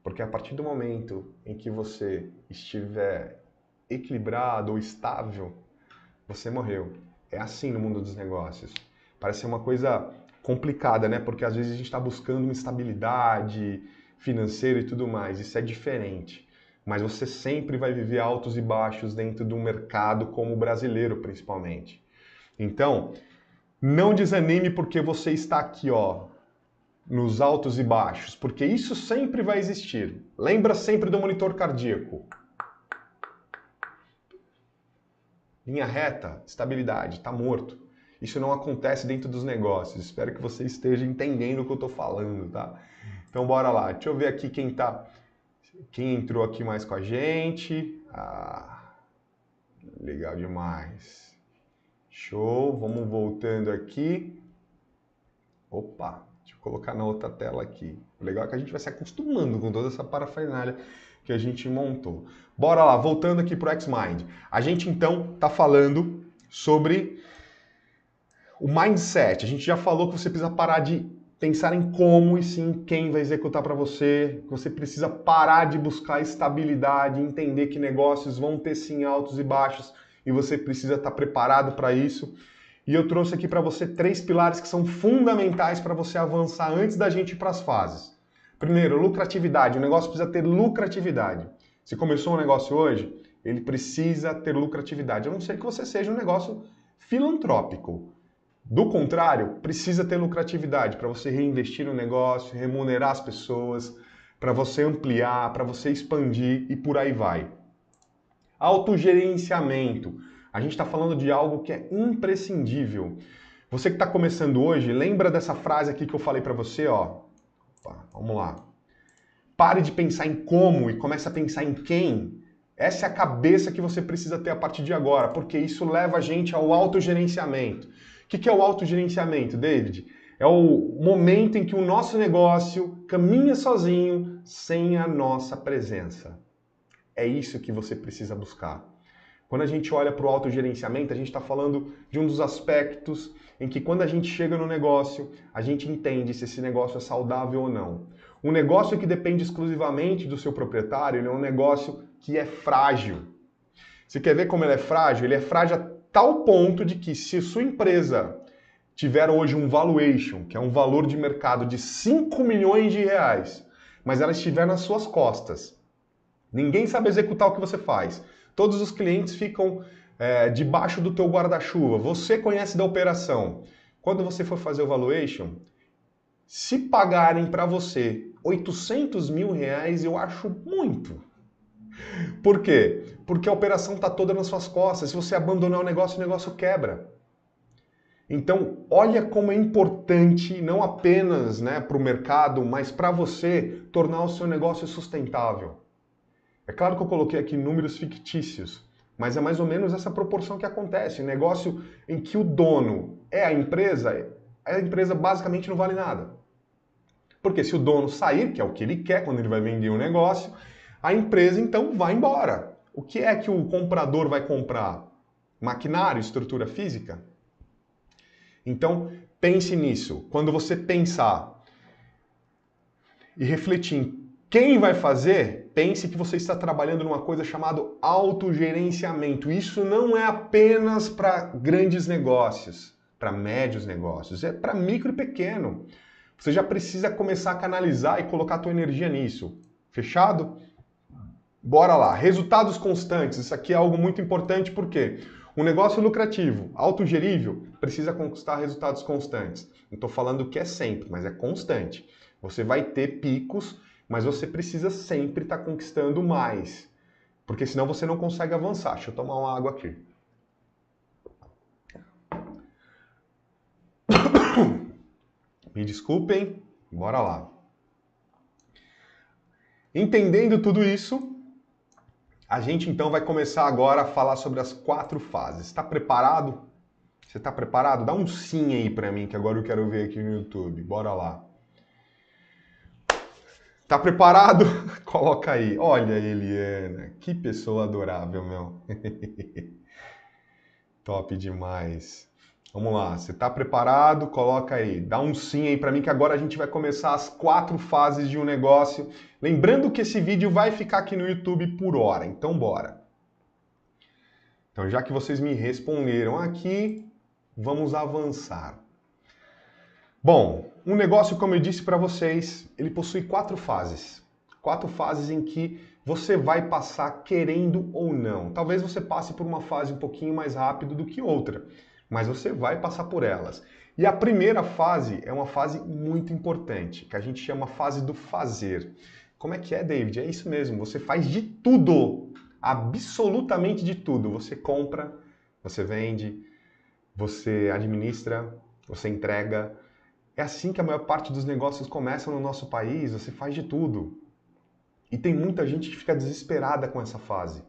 Porque a partir do momento em que você estiver equilibrado ou estável, você morreu. É assim no mundo dos negócios. Parece ser uma coisa complicada, né? Porque às vezes a gente está buscando uma estabilidade financeira e tudo mais. Isso é diferente. Mas você sempre vai viver altos e baixos dentro de um mercado como o brasileiro, principalmente. Então, não desanime porque você está aqui, ó, nos altos e baixos, porque isso sempre vai existir. Lembra sempre do monitor cardíaco. Linha reta, estabilidade, está morto. Isso não acontece dentro dos negócios. Espero que você esteja entendendo o que eu estou falando, tá? Então bora lá. Deixa eu ver aqui quem entrou aqui mais com a gente. Ah, legal demais. Show. Vamos voltando aqui. Opa, deixa eu colocar na outra tela aqui. O legal é que a gente vai se acostumando com toda essa parafernália que a gente montou. Bora lá, voltando aqui para o X-Mind. A gente então está falando sobre o mindset. A gente já falou que você precisa parar de pensar em como e sim quem vai executar para você. Você precisa parar de buscar estabilidade, entender que negócios vão ter sim altos e baixos e você precisa estar preparado para isso. E eu trouxe aqui para você 3 pilares que são fundamentais para você avançar antes da gente ir para as fases. Primeiro, lucratividade. O negócio precisa ter lucratividade. Se começou um negócio hoje, ele precisa ter lucratividade. A não ser que você seja um negócio filantrópico. Do contrário, precisa ter lucratividade para você reinvestir no negócio, remunerar as pessoas, para você ampliar, para você expandir e por aí vai. Autogerenciamento. A gente está falando de algo que é imprescindível. Você que está começando hoje, lembra dessa frase aqui que eu falei para você, ó. Opa, vamos lá. Pare de pensar em como e comece a pensar em quem. Essa é a cabeça que você precisa ter a partir de agora, porque isso leva a gente ao autogerenciamento. O que é o autogerenciamento, David? É o momento em que o nosso negócio caminha sozinho, sem a nossa presença. É isso que você precisa buscar. Quando a gente olha para o autogerenciamento, a gente está falando de um dos aspectos em que quando a gente chega no negócio, a gente entende se esse negócio é saudável ou não. Um negócio que depende exclusivamente do seu proprietário, ele é um negócio que é frágil. Você quer ver como ele é frágil? Ele é frágil a tal ponto de que se sua empresa tiver hoje um valuation, que é um valor de mercado de 5 milhões de reais, mas ela estiver nas suas costas, ninguém sabe executar o que você faz. Todos os clientes ficam debaixo do teu guarda-chuva. Você conhece da operação. Quando você for fazer o valuation, se pagarem para você 800 mil reais, eu acho muito. Por quê? Porque a operação está toda nas suas costas. Se você abandonar o negócio quebra. Então, olha como é importante, não apenas para o mercado, mas para você tornar o seu negócio sustentável. É claro que eu coloquei aqui números fictícios, mas é mais ou menos essa proporção que acontece. Negócio em que o dono é a empresa basicamente não vale nada. Porque se o dono sair, que é o que ele quer quando ele vai vender um negócio, a empresa então vai embora. O que é que o comprador vai comprar? Maquinário, estrutura física? Então, pense nisso. Quando você pensar e refletir em quem vai fazer, pense que você está trabalhando numa coisa chamada autogerenciamento. Isso não é apenas para grandes negócios, para médios negócios, é para micro e pequeno. Você já precisa começar a canalizar e colocar a tua energia nisso. Fechado? Bora lá. Resultados constantes. Isso aqui é algo muito importante porque um negócio lucrativo, autogerível, precisa conquistar resultados constantes. Não estou falando que é sempre, mas é constante. Você vai ter picos, mas você precisa sempre estar conquistando mais. Porque senão você não consegue avançar. Deixa eu tomar uma água aqui. Me desculpem, bora lá. Entendendo tudo isso, a gente então vai começar agora a falar sobre as 4 fases. Está preparado? Você está preparado? Dá um sim aí para mim, que agora eu quero ver aqui no YouTube. Bora lá. Tá preparado? Coloca aí. Olha, Eliana, que pessoa adorável, meu. Top demais. Vamos lá, você tá preparado? Coloca aí. Dá um sim aí para mim que agora a gente vai começar as 4 fases de um negócio. Lembrando que esse vídeo vai ficar aqui no YouTube por hora, então bora. Então, já que vocês me responderam aqui, vamos avançar. Bom, um negócio, como eu disse para vocês, ele possui 4 fases. 4 fases em que você vai passar querendo ou não. Talvez você passe por uma fase um pouquinho mais rápido do que outra, mas você vai passar por elas. E a primeira fase é uma fase muito importante, que a gente chama fase do fazer. Como é que é, David? É isso mesmo, você faz de tudo, absolutamente de tudo. Você compra, você vende, você administra, você entrega. É assim que a maior parte dos negócios começam no nosso país, você faz de tudo. E tem muita gente que fica desesperada com essa fase.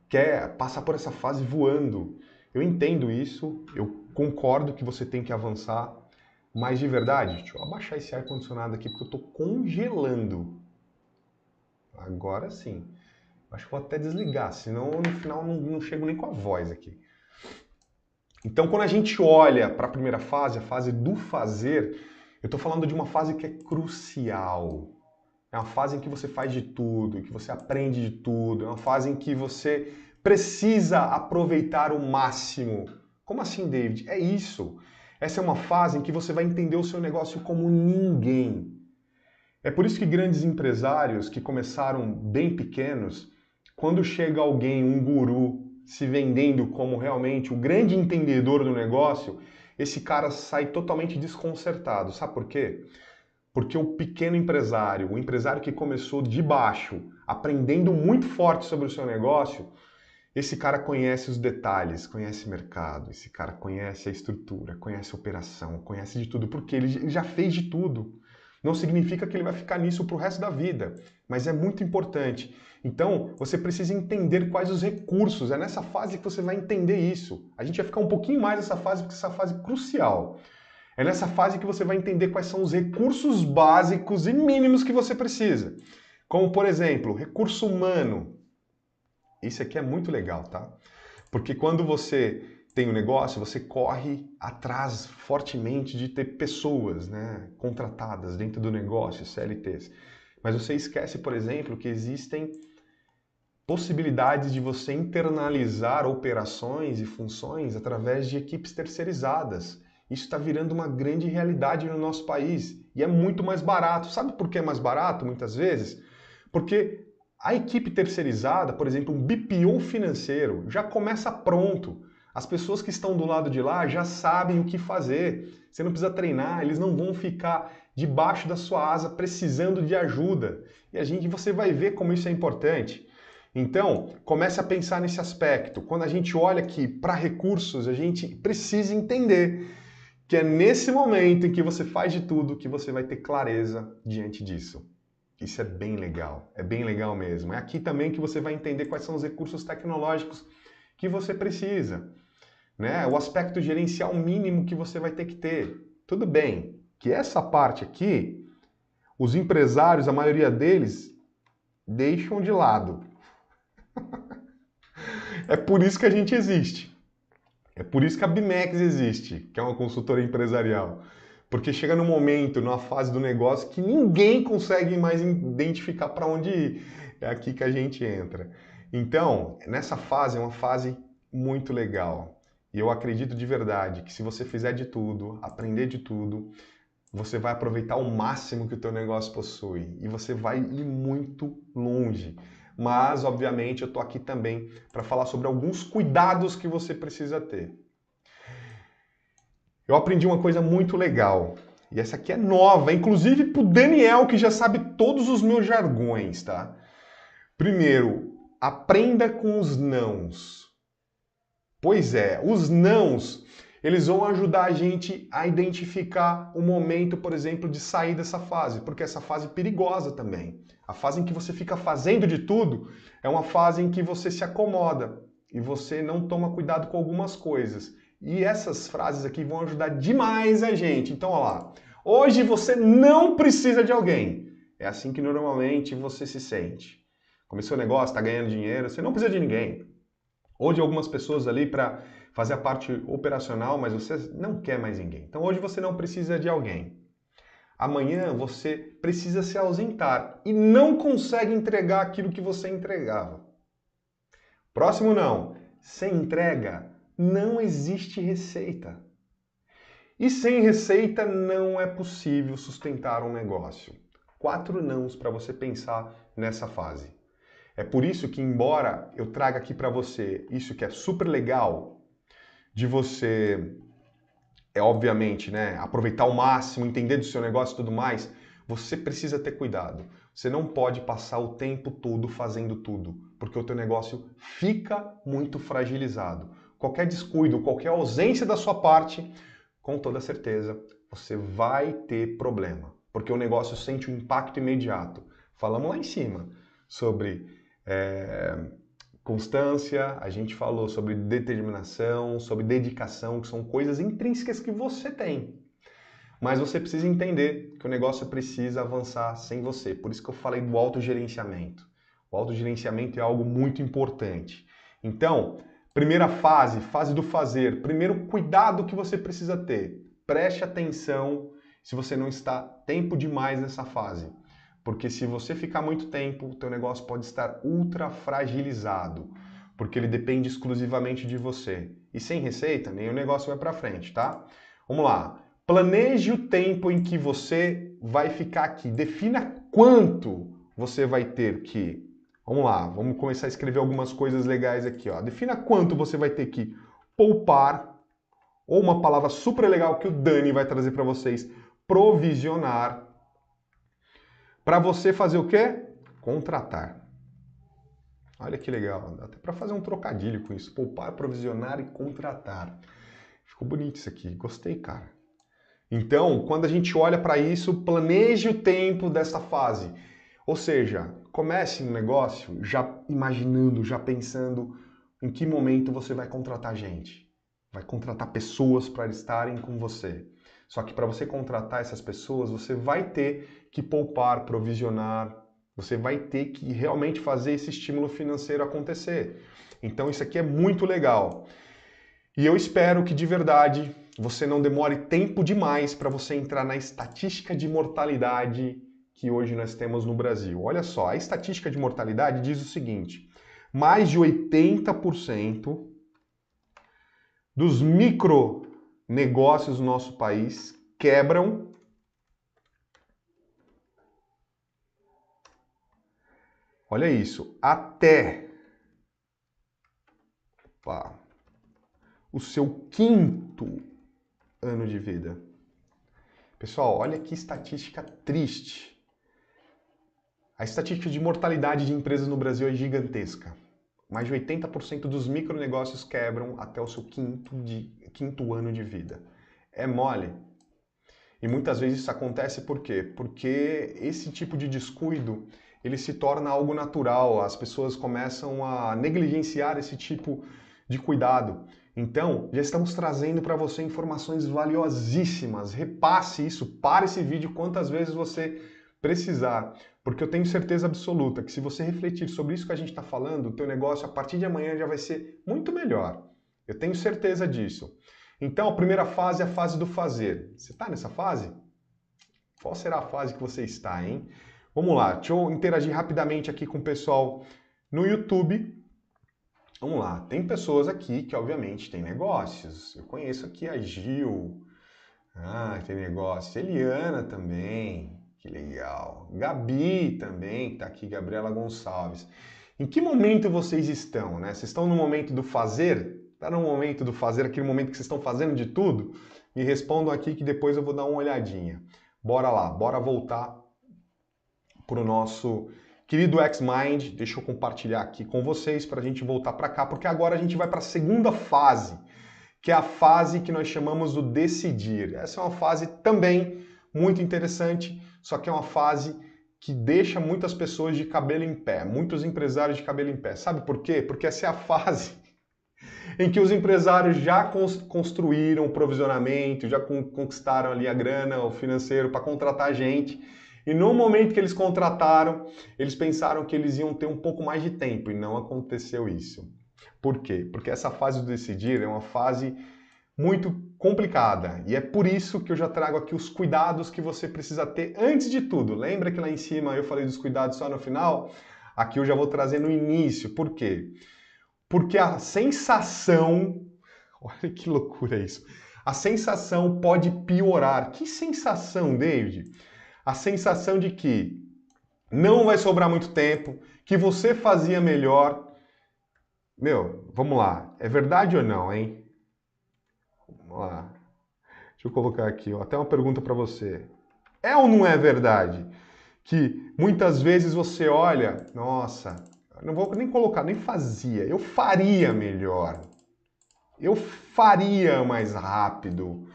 Quer passar por essa fase voando. Eu entendo isso, eu concordo que você tem que avançar, mas de verdade, deixa eu abaixar esse ar-condicionado aqui porque eu estou congelando. Agora sim. Acho que vou até desligar, senão no final não chego nem com a voz aqui. Então, quando a gente olha para a primeira fase, a fase do fazer, eu estou falando de uma fase que é crucial. É uma fase em que você faz de tudo, que você aprende de tudo, é uma fase em que você precisa aproveitar o máximo. Como assim, David? É isso. Essa é uma fase em que você vai entender o seu negócio como ninguém. É por isso que grandes empresários que começaram bem pequenos, quando chega alguém, um guru, se vendendo como realmente o grande entendedor do negócio, esse cara sai totalmente desconcertado. Sabe por quê? Porque o pequeno empresário, o empresário que começou de baixo, aprendendo muito forte sobre o seu negócio, esse cara conhece os detalhes, conhece o mercado, esse cara conhece a estrutura, conhece a operação, conhece de tudo, porque ele já fez de tudo. Não significa que ele vai ficar nisso pro resto da vida, mas é muito importante. Então, você precisa entender quais os recursos. É nessa fase que você vai entender isso. A gente vai ficar um pouquinho mais nessa fase, porque essa fase é crucial. É nessa fase que você vai entender quais são os recursos básicos e mínimos que você precisa. Como, por exemplo, recurso humano. Isso aqui é muito legal, tá? Porque quando você tem um negócio, você corre atrás fortemente de ter pessoas, né, contratadas dentro do negócio, CLTs. Mas você esquece, por exemplo, que existem possibilidades de você internalizar operações e funções através de equipes terceirizadas. Isso está virando uma grande realidade no nosso país e é muito mais barato. Sabe por que é mais barato, muitas vezes? Porque a equipe terceirizada, por exemplo, um BPO financeiro, já começa pronto. As pessoas que estão do lado de lá já sabem o que fazer. Você não precisa treinar, eles não vão ficar debaixo da sua asa precisando de ajuda. E você vai ver como isso é importante. Então, comece a pensar nesse aspecto. Quando a gente olha aqui para recursos, a gente precisa entender que é nesse momento em que você faz de tudo que você vai ter clareza diante disso. Isso é bem legal mesmo. É aqui também que você vai entender quais são os recursos tecnológicos que você precisa, né? O aspecto gerencial mínimo que você vai ter que ter. Tudo bem que essa parte aqui, os empresários, a maioria deles, deixam de lado. É por isso que a gente existe. É por isso que a Bimex existe, que é uma consultora empresarial. Porque chega num momento, numa fase do negócio, que ninguém consegue mais identificar para onde ir. É aqui que a gente entra. Então, nessa fase, é uma fase muito legal. E eu acredito de verdade que se você fizer de tudo, aprender de tudo, você vai aproveitar o máximo que o teu negócio possui. E você vai ir muito longe. Mas, obviamente, eu estou aqui também para falar sobre alguns cuidados que você precisa ter. Eu aprendi uma coisa muito legal. E essa aqui é nova, inclusive para o Daniel, que já sabe todos os meus jargões, tá? Primeiro, aprenda com os nãos. Pois é, os nãos, eles vão ajudar a gente a identificar o momento, por exemplo, de sair dessa fase, porque essa fase é perigosa também. A fase em que você fica fazendo de tudo é uma fase em que você se acomoda e você não toma cuidado com algumas coisas. E essas frases aqui vão ajudar demais a gente. Então, olha lá. Hoje você não precisa de alguém. É assim que normalmente você se sente. Começou o negócio, está ganhando dinheiro, você não precisa de ninguém. Ou de algumas pessoas ali para fazer a parte operacional, mas você não quer mais ninguém. Então hoje você não precisa de alguém. Amanhã você precisa se ausentar e não consegue entregar aquilo que você entregava. Próximo não. Sem entrega não existe receita. E sem receita não é possível sustentar um negócio. 4 nãos para você pensar nessa fase. É por isso que, embora eu traga aqui para você isso que é super legal, de você, obviamente, né, aproveitar ao máximo, entender do seu negócio e tudo mais, você precisa ter cuidado. Você não pode passar o tempo todo fazendo tudo, porque o teu negócio fica muito fragilizado. Qualquer descuido, qualquer ausência da sua parte, com toda certeza, você vai ter problema, porque o negócio sente um impacto imediato. Falamos lá em cima sobre constância, a gente falou sobre determinação, sobre dedicação, que são coisas intrínsecas que você tem. Mas você precisa entender que o negócio precisa avançar sem você. Por isso que eu falei do autogerenciamento. O autogerenciamento é algo muito importante. Então, primeira fase, fase do fazer. Primeiro cuidado que você precisa ter. Preste atenção se você não está tempo demais nessa fase. Porque se você ficar muito tempo, o teu negócio pode estar ultra fragilizado, porque ele depende exclusivamente de você. E sem receita, nem o negócio vai para frente, tá? Vamos lá. Planeje o tempo em que você vai ficar aqui. Defina quanto você vai ter que... Vamos lá, vamos começar a escrever algumas coisas legais aqui, ó. Defina quanto você vai ter que poupar, ou uma palavra super legal que o Dani vai trazer para vocês, provisionar. Para você fazer o quê? Contratar. Olha que legal, dá até para fazer um trocadilho com isso. Poupar, provisionar e contratar. Ficou bonito isso aqui, gostei, cara. Então, quando a gente olha para isso, planeje o tempo dessa fase. Ou seja, comece um negócio já imaginando, já pensando em que momento você vai contratar gente. Vai contratar pessoas para estarem com você. Só que para você contratar essas pessoas, você vai ter que poupar, provisionar, você vai ter que realmente fazer esse estímulo financeiro acontecer. Então isso aqui é muito legal. E eu espero que de verdade você não demore tempo demais para você entrar na estatística de mortalidade que hoje nós temos no Brasil. Olha só, a estatística de mortalidade diz o seguinte: mais de 80% dos micronegócios no nosso país quebram olha isso, até o seu 5º ano de vida. Pessoal, olha que estatística triste. A estatística de mortalidade de empresas no Brasil é gigantesca. Mais de 80% dos micronegócios quebram até o seu 5º ano de vida. É mole. E muitas vezes isso acontece por quê? Porque esse tipo de descuido, ele se torna algo natural. As pessoas começam a negligenciar esse tipo de cuidado. Então, já estamos trazendo para você informações valiosíssimas. Repasse isso, pare esse vídeo quantas vezes você precisar. Porque eu tenho certeza absoluta que se você refletir sobre isso que a gente está falando, o teu negócio a partir de amanhã já vai ser muito melhor. Eu tenho certeza disso. Então, a primeira fase é a fase do fazer. Você está nessa fase? Qual será a fase que você está, hein? Vamos lá, deixa eu interagir rapidamente aqui com o pessoal no YouTube. Vamos lá, tem pessoas aqui que obviamente têm negócios. Eu conheço aqui a Gil, tem negócio. Eliana também, que legal. Gabi também, que está aqui, Gabriela Gonçalves. Em que momento vocês estão, né? Vocês estão no momento do fazer? Está no momento do fazer, aquele momento que vocês estão fazendo de tudo? Me respondam aqui que depois eu vou dar uma olhadinha. Bora lá, bora voltar para o nosso querido X-Mind. Deixa eu compartilhar aqui com vocês para a gente voltar para cá, porque agora a gente vai para a segunda fase, que é a fase que nós chamamos do decidir. Essa é uma fase também muito interessante, só que é uma fase que deixa muitas pessoas de cabelo em pé, muitos empresários de cabelo em pé. Sabe por quê? Porque essa é a fase em que os empresários já construíram o provisionamento, já conquistaram ali a grana, o financeiro para contratar gente. E no momento que eles contrataram, eles pensaram que eles iam ter um pouco mais de tempo e não aconteceu isso. Por quê? Porque essa fase do decidir é uma fase muito complicada e é por isso que eu já trago aqui os cuidados que você precisa ter antes de tudo. Lembra que lá em cima eu falei dos cuidados só no final? Aqui eu já vou trazer no início. Por quê? Porque a sensação... Olha que loucura isso. A sensação pode piorar. Que sensação, David? A sensação de que não vai sobrar muito tempo, que você fazia melhor. Meu, vamos lá. É verdade ou não, hein? Vamos lá. Deixa eu colocar aqui, ó, até uma pergunta para você. É ou não é verdade que muitas vezes você olha, nossa, não vou nem colocar, nem fazia, eu faria melhor. Eu faria mais rápido.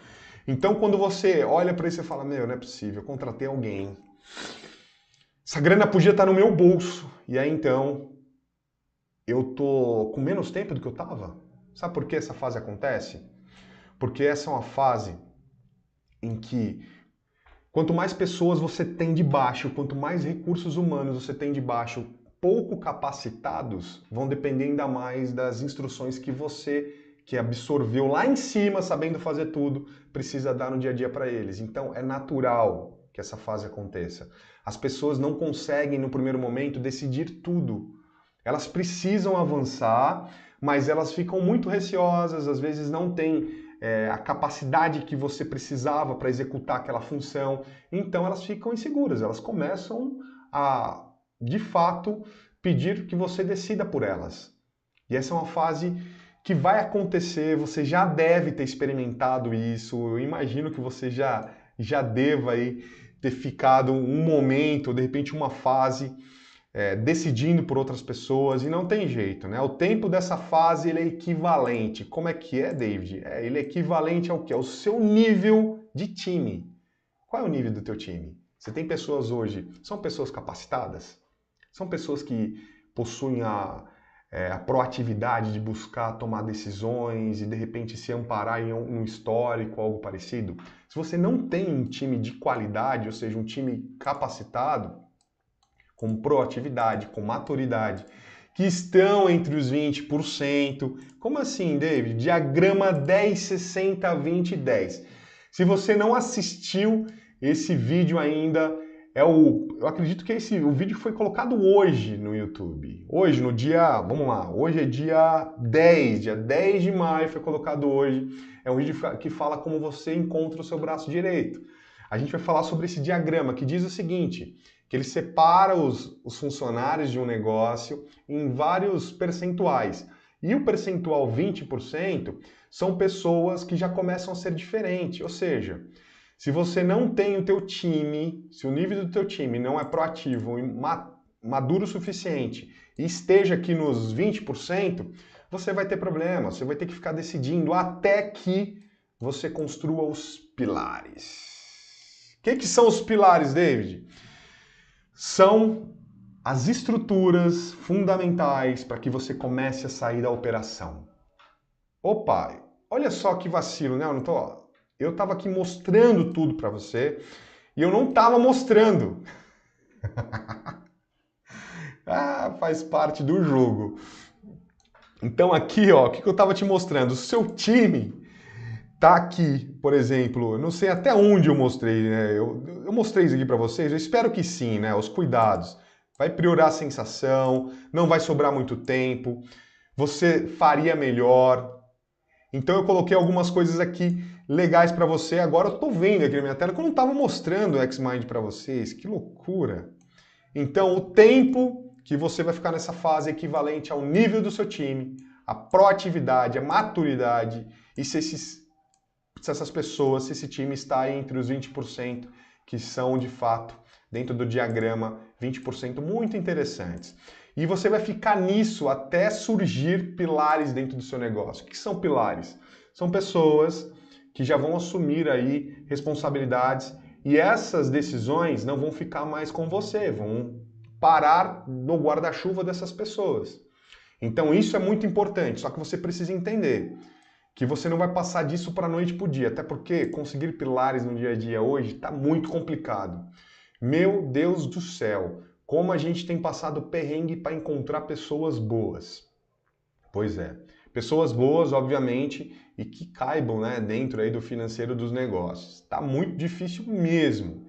Então, quando você olha para isso e fala, meu, não é possível, eu contratei alguém. Essa grana podia estar no meu bolso. E aí, então, eu tô com menos tempo do que eu tava. Sabe por que essa fase acontece? Porque essa é uma fase em que quanto mais pessoas você tem debaixo, quanto mais recursos humanos você tem debaixo, pouco capacitados, vão depender ainda mais das instruções que você que absorveu lá em cima, sabendo fazer tudo, precisa dar no dia a dia para eles. Então, é natural que essa fase aconteça. As pessoas não conseguem, no primeiro momento, decidir tudo. Elas precisam avançar, mas elas ficam muito receosas, às vezes não têm a capacidade que você precisava para executar aquela função. Então, elas ficam inseguras, elas começam a, de fato, pedir que você decida por elas. E essa é uma fase que vai acontecer, você já deve ter experimentado isso, eu imagino que você já deva aí ter ficado um momento, ou de repente uma fase, decidindo por outras pessoas, e não tem jeito, né? O tempo dessa fase ele é equivalente. Como é que é, David? Ele é equivalente ao quê? Ao seu nível de time. Qual é o nível do teu time? Você tem pessoas hoje, são pessoas capacitadas? São pessoas que possuem a proatividade de buscar tomar decisões e de repente se amparar em um histórico, algo parecido? Se você não tem um time de qualidade, ou seja, um time capacitado, com proatividade, com maturidade, que estão entre os 20%. Como assim, David? Diagrama 10, 60, 20, 10. Se você não assistiu esse vídeo ainda, eu acredito que o vídeo foi colocado hoje no YouTube. Hoje, no dia, vamos lá, hoje é dia 10 de maio, foi colocado hoje. É um vídeo que fala como você encontra o seu braço direito. A gente vai falar sobre esse diagrama que diz o seguinte, que ele separa os funcionários de um negócio em vários percentuais. E o percentual 20% são pessoas que já começam a ser diferentes. Ou seja, se você não tem o teu time, se o nível do teu time não é proativo e maduro o suficiente e esteja aqui nos 20%, você vai ter problema, você vai ter que ficar decidindo até que você construa os pilares. O que são os pilares, David? São as estruturas fundamentais para que você comece a sair da operação. Opa, olha só que vacilo, né? Eu estava aqui mostrando tudo para você e eu não estava mostrando. Faz parte do jogo. Então aqui, ó, o que eu estava te mostrando? O seu time tá aqui, por exemplo, eu não sei até onde eu mostrei, né? Eu mostrei isso aqui para vocês, eu espero que sim, né? Os cuidados. Vai priorar a sensação, não vai sobrar muito tempo, você faria melhor. Então eu coloquei algumas coisas aqui legais para você. Agora eu tô vendo aqui na minha tela que eu não estava mostrando o X-Mind para vocês. Que loucura! Então o tempo que você vai ficar nessa fase é equivalente ao nível do seu time, a proatividade, a maturidade e se essas pessoas, se esse time está entre os 20% que são, de fato, dentro do diagrama, 20% muito interessantes. E você vai ficar nisso até surgir pilares dentro do seu negócio. O que são pilares? São pessoas que já vão assumir aí responsabilidades e essas decisões não vão ficar mais com você, vão parar no guarda-chuva dessas pessoas. Então isso é muito importante, só que você precisa entender que você não vai passar disso para a noite para o dia, até porque conseguir pilares no dia a dia hoje está muito complicado. Meu Deus do céu, como a gente tem passado perrengue para encontrar pessoas boas. Pois é, pessoas boas, obviamente, e que caibam, né, dentro aí do financeiro dos negócios. Está muito difícil mesmo.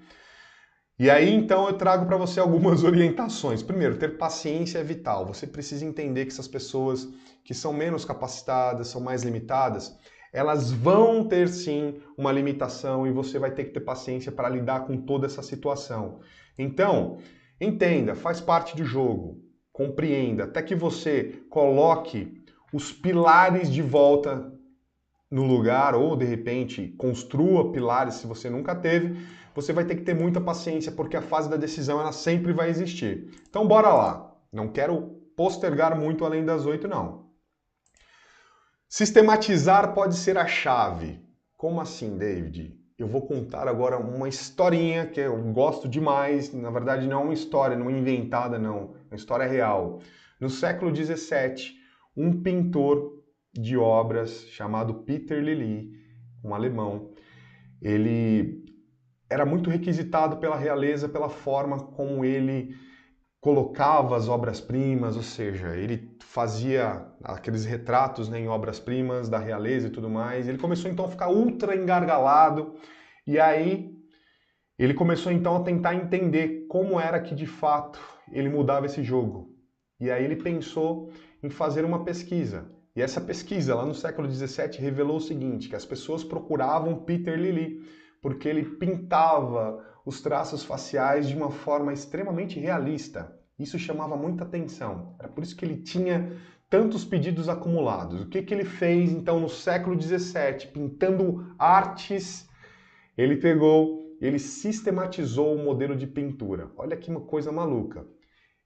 E aí, então, eu trago para você algumas orientações. Primeiro, ter paciência é vital. Você precisa entender que essas pessoas que são menos capacitadas, são mais limitadas, elas vão ter sim uma limitação e você vai ter que ter paciência para lidar com toda essa situação. Então, entenda, faz parte do jogo, compreenda, até que você coloque os pilares de volta no lugar ou, de repente, construa pilares se você nunca teve, você vai ter que ter muita paciência porque a fase da decisão ela sempre vai existir. Então bora lá. Não quero postergar muito além das 8, não. Sistematizar pode ser a chave. Como assim, David? Eu vou contar agora uma historinha que eu gosto demais. Na verdade, não é uma história, não é inventada, não. É uma história real. No século XVII, um pintor de obras chamado Peter Lely, um alemão, ele era muito requisitado pela realeza pela forma como ele colocava as obras-primas, ou seja, ele fazia aqueles retratos, né, em obras-primas da realeza e tudo mais. Ele começou então a ficar ultra engargalado e aí ele começou então a tentar entender como era que de fato ele mudava esse jogo. E aí ele pensou em fazer uma pesquisa. E essa pesquisa lá no século XVII revelou o seguinte, que as pessoas procuravam Peter Lely porque ele pintava os traços faciais de uma forma extremamente realista. Isso chamava muita atenção. Era por isso que ele tinha tantos pedidos acumulados. O que ele fez, então, no século XVII, pintando artes, ele ele sistematizou o modelo de pintura. Olha que uma coisa maluca.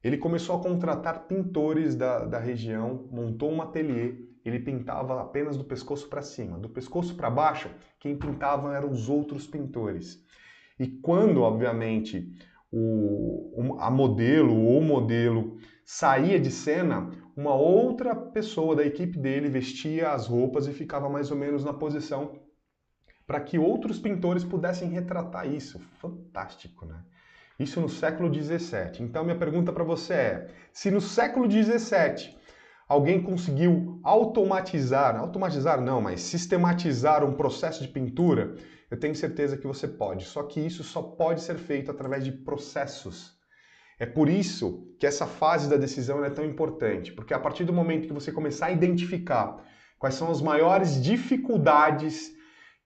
Ele começou a contratar pintores da região, montou um ateliê ele pintava apenas do pescoço para cima. Do pescoço para baixo, quem pintava eram os outros pintores. E quando, obviamente, a modelo ou o modelo saía de cena, uma outra pessoa da equipe dele vestia as roupas e ficava mais ou menos na posição para que outros pintores pudessem retratar isso. Fantástico, né? Isso no século XVII. Então, minha pergunta para você é: se no século XVII alguém conseguiu automatizar não, mas sistematizar um processo de pintura, eu tenho certeza que você pode. Só que isso só pode ser feito através de processos. É por isso que essa fase da decisão é tão importante, porque a partir do momento que você começar a identificar quais são as maiores dificuldades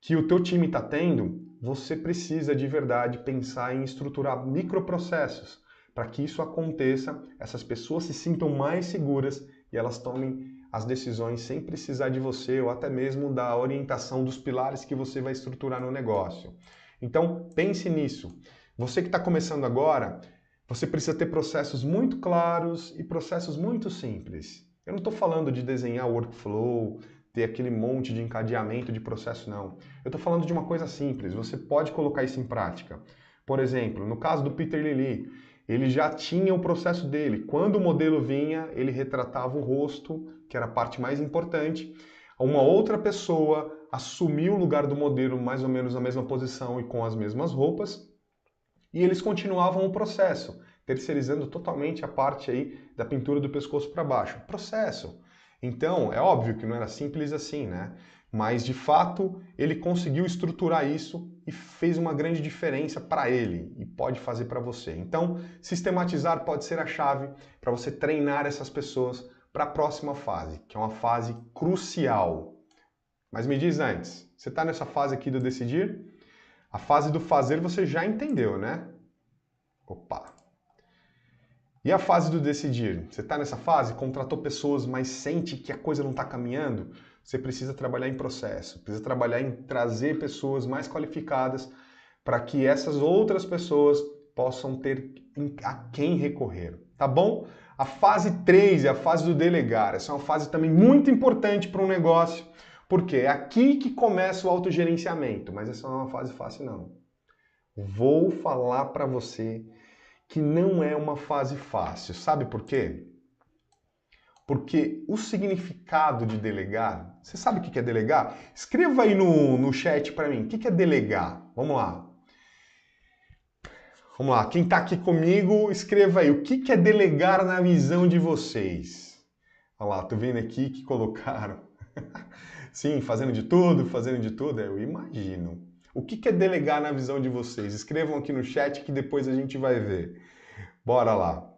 que o teu time está tendo, você precisa de verdade pensar em estruturar microprocessos para que isso aconteça, essas pessoas se sintam mais seguras e elas tomem as decisões sem precisar de você ou até mesmo da orientação dos pilares que você vai estruturar no negócio. Então, pense nisso. Você que está começando agora, você precisa ter processos muito claros e processos muito simples. Eu não estou falando de desenhar workflow, ter aquele monte de encadeamento de processo, não. Eu estou falando de uma coisa simples, você pode colocar isso em prática. Por exemplo, no caso do Peter Lilly, ele já tinha o processo dele. Quando o modelo vinha, ele retratava o rosto, que era a parte mais importante. Uma outra pessoa assumiu o lugar do modelo mais ou menos na mesma posição e com as mesmas roupas, e eles continuavam o processo, terceirizando totalmente a parte aí da pintura do pescoço para baixo. Processo. Então, é óbvio que não era simples assim, né? Mas, de fato, ele conseguiu estruturar isso e fez uma grande diferença para ele e pode fazer para você. Então, sistematizar pode ser a chave para você treinar essas pessoas para a próxima fase, que é uma fase crucial. Mas me diz antes, você está nessa fase aqui do decidir? A fase do fazer você já entendeu, né? Opa! E a fase do decidir? Você está nessa fase? Contratou pessoas, mas sente que a coisa não está caminhando? Você precisa trabalhar em processo, precisa trabalhar em trazer pessoas mais qualificadas para que essas outras pessoas possam ter a quem recorrer, tá bom? A fase 3 é a fase do delegar. Essa é uma fase também muito importante para um negócio, porque é aqui que começa o autogerenciamento, mas essa não é uma fase fácil não. Vou falar para você que não é uma fase fácil. Sabe por quê? Porque o significado de delegar, você sabe o que é delegar? Escreva aí no chat para mim, o que é delegar? Vamos lá. Vamos lá, quem está aqui comigo, escreva aí, o que é delegar na visão de vocês? Olha lá, tô vendo aqui que colocaram. Sim, fazendo de tudo, eu imagino. O que é delegar na visão de vocês? Escrevam aqui no chat que depois a gente vai ver. Bora lá.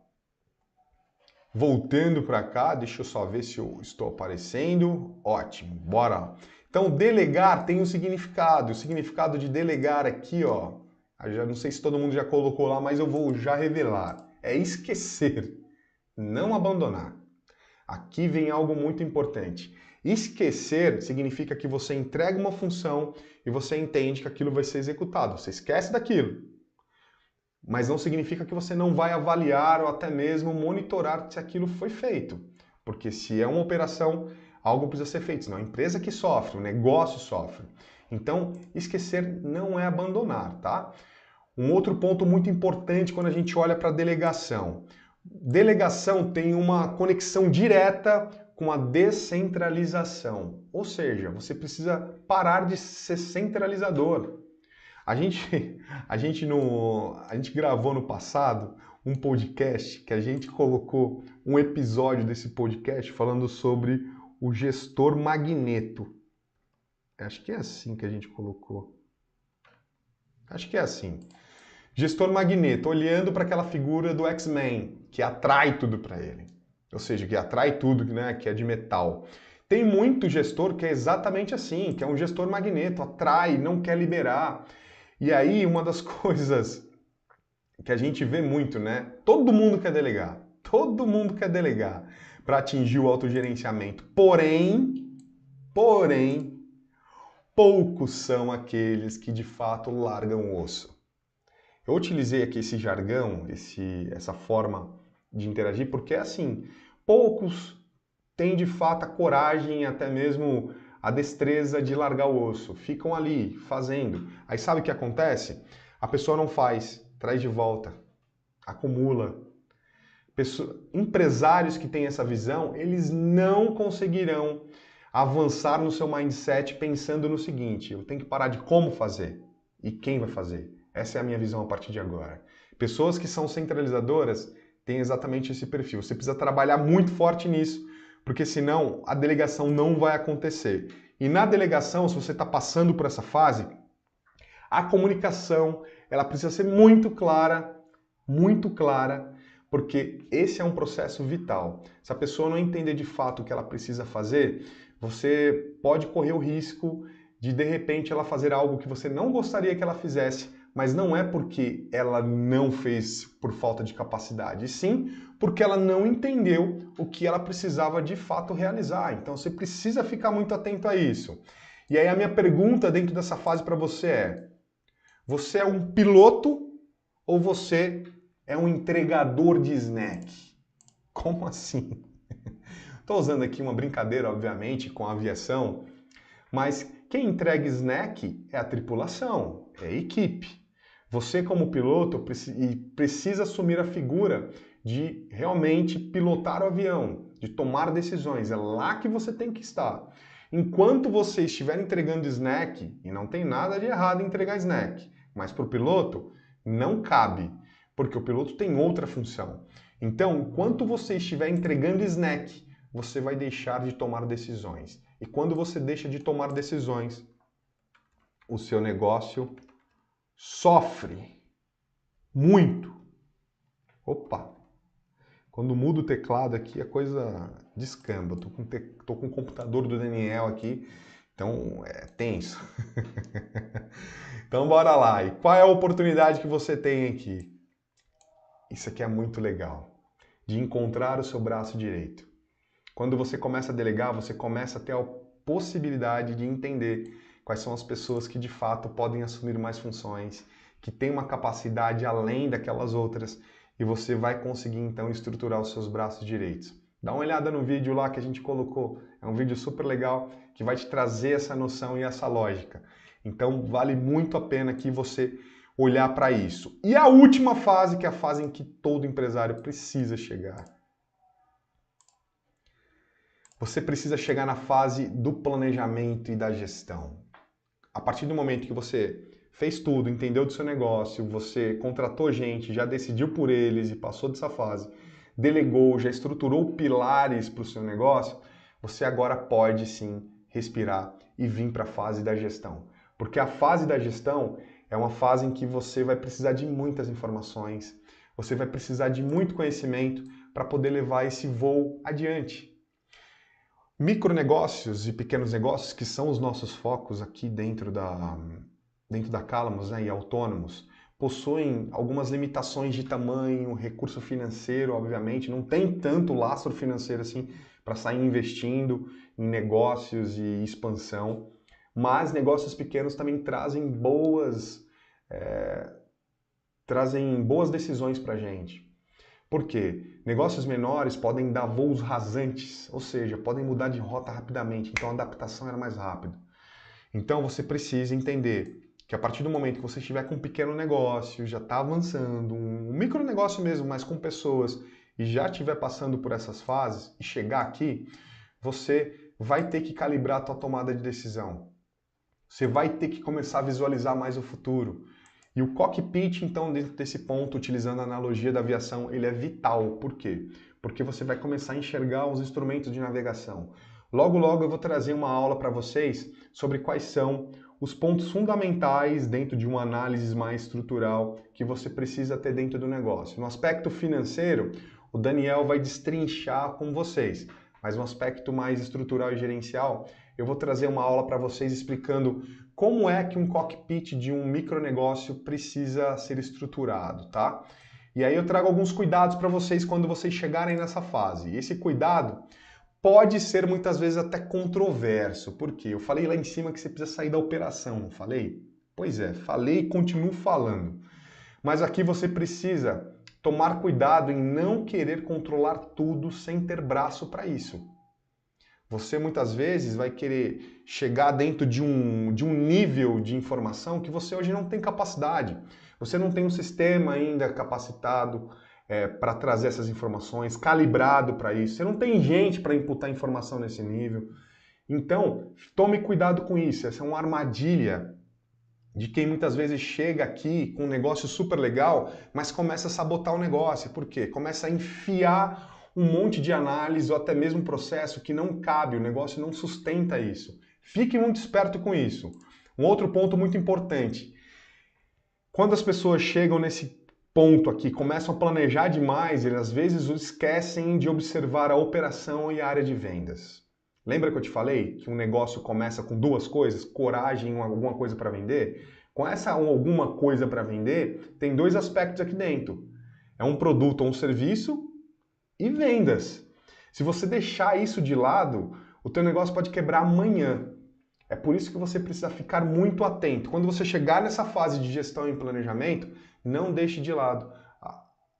Voltando para cá, deixa eu só ver se eu estou aparecendo. Ótimo, bora lá. Então, delegar tem um significado. O significado de delegar aqui, ó, eu já não sei se todo mundo já colocou lá, mas eu vou já revelar. É esquecer, não abandonar. Aqui vem algo muito importante. Esquecer significa que você entrega uma função e você entende que aquilo vai ser executado. Você esquece daquilo. Mas não significa que você não vai avaliar ou até mesmo monitorar se aquilo foi feito. Porque se é uma operação, algo precisa ser feito. Senão a empresa que sofre, o negócio sofre. Então, esquecer não é abandonar, tá? Um outro ponto muito importante quando a gente olha para a delegação. Delegação tem uma conexão direta com a descentralização. Ou seja, você precisa parar de ser centralizador. A gente, a gente gravou no passado um podcast que a gente colocou um episódio desse podcast falando sobre o gestor magneto. Acho que é assim que a gente colocou. Acho que é assim. Gestor magneto, olhando para aquela figura do X-Men, que atrai tudo para ele. Ou seja, que atrai tudo, né, que é de metal. Tem muito gestor que é exatamente assim, que é um gestor magneto, atrai, não quer liberar. E aí, uma das coisas que a gente vê muito, né? Todo mundo quer delegar. Todo mundo quer delegar para atingir o autogerenciamento. Porém, poucos são aqueles que de fato largam o osso. Eu utilizei aqui esse jargão, essa forma de interagir, porque é assim, poucos têm de fato a coragem, até mesmo a destreza de largar o osso. Ficam ali, fazendo. Aí sabe o que acontece? A pessoa não faz, traz de volta, acumula. Empresários que têm essa visão, eles não conseguirão avançar no seu mindset pensando no seguinte: eu tenho que parar de como fazer e quem vai fazer. Essa é a minha visão a partir de agora. Pessoas que são centralizadoras têm exatamente esse perfil. Você precisa trabalhar muito forte nisso, porque senão a delegação não vai acontecer. E na delegação, se você está passando por essa fase, a comunicação ela precisa ser muito clara, porque esse é um processo vital. Se a pessoa não entender de fato o que ela precisa fazer, você pode correr o risco de repente ela fazer algo que você não gostaria que ela fizesse, mas não é porque ela não fez por falta de capacidade, e sim porque ela não entendeu o que ela precisava de fato realizar. Então você precisa ficar muito atento a isso. E aí a minha pergunta dentro dessa fase para você é: você é um piloto ou você é um entregador de snack? Como assim? Estou usando aqui uma brincadeira, obviamente, com a aviação, mas quem entrega snack é a tripulação, é a equipe. Você, como piloto, precisa assumir a figura de realmente pilotar o avião, de tomar decisões. É lá que você tem que estar. Enquanto você estiver entregando snack, e não tem nada de errado em entregar snack, mas para o piloto não cabe, porque o piloto tem outra função. Então, enquanto você estiver entregando snack, você vai deixar de tomar decisões. E quando você deixa de tomar decisões, o seu negócio sofre muito. Opa! Quando muda o teclado aqui, a coisa descamba. Tô com o computador do Daniel aqui, então é tenso. Então bora lá. E qual é a oportunidade que você tem aqui? Isso aqui é muito legal. De encontrar o seu braço direito. Quando você começa a delegar, você começa a ter a possibilidade de entender quais são as pessoas que de fato podem assumir mais funções, que têm uma capacidade além daquelas outras, e você vai conseguir então estruturar os seus braços direitos. Dá uma olhada no vídeo lá que a gente colocou, é um vídeo super legal que vai te trazer essa noção e essa lógica. Então vale muito a pena que você olhar para isso. E a última fase, que é a fase em que todo empresário precisa chegar. Você precisa chegar na fase do planejamento e da gestão. A partir do momento que você fez tudo, entendeu do seu negócio, você contratou gente, já decidiu por eles e passou dessa fase, delegou, já estruturou pilares para o seu negócio, você agora pode sim respirar e vir para a fase da gestão. Porque a fase da gestão é uma fase em que você vai precisar de muitas informações, você vai precisar de muito conhecimento para poder levar esse voo adiante. Micronegócios e pequenos negócios, que são os nossos focos aqui dentro da Calamos, né, e autônomos, possuem algumas limitações de tamanho, recurso financeiro, obviamente, não tem tanto lastro financeiro assim para sair investindo em negócios e expansão, mas negócios pequenos também trazem boas decisões para a gente. Por quê? Negócios menores podem dar voos rasantes, ou seja, podem mudar de rota rapidamente, então a adaptação era mais rápida. Então você precisa entender que a partir do momento que você estiver com um pequeno negócio, já está avançando, um micronegócio mesmo, mas com pessoas, e já estiver passando por essas fases e chegar aqui, você vai ter que calibrar a tua tomada de decisão. Você vai ter que começar a visualizar mais o futuro. E o cockpit, então, dentro desse ponto, utilizando a analogia da aviação, ele é vital. Por quê? Porque você vai começar a enxergar os instrumentos de navegação. Logo, logo eu vou trazer uma aula para vocês sobre quais são os pontos fundamentais dentro de uma análise mais estrutural que você precisa ter dentro do negócio. No aspecto financeiro, o Daniel vai destrinchar com vocês, mas no aspecto mais estrutural e gerencial, eu vou trazer uma aula para vocês explicando como é que um cockpit de um micronegócio precisa ser estruturado, tá? E aí eu trago alguns cuidados para vocês quando vocês chegarem nessa fase. E esse cuidado pode ser muitas vezes até controverso. Por quê? Eu falei lá em cima que você precisa sair da operação, não falei? Pois é, falei e continuo falando. Mas aqui você precisa tomar cuidado em não querer controlar tudo sem ter braço para isso. Você muitas vezes vai querer chegar dentro de um nível de informação que você hoje não tem capacidade. Você não tem um sistema ainda capacitado para trazer essas informações, calibrado para isso. Você não tem gente para imputar informação nesse nível. Então, tome cuidado com isso. Essa é uma armadilha de quem muitas vezes chega aqui com um negócio super legal, mas começa a sabotar o negócio. Por quê? Começa a enfiar um monte de análise ou até mesmo processo que não cabe, o negócio não sustenta isso. Fique muito esperto com isso. Um outro ponto muito importante. Quando as pessoas chegam nesse ponto aqui, começam a planejar demais, eles às vezes esquecem de observar a operação e a área de vendas. Lembra que eu te falei que um negócio começa com duas coisas, coragem e alguma coisa para vender? Com essa alguma coisa para vender, tem dois aspectos aqui dentro. É um produto ou um serviço e vendas. Se você deixar isso de lado, o teu negócio pode quebrar amanhã. É por isso que você precisa ficar muito atento. Quando você chegar nessa fase de gestão e planejamento, não deixe de lado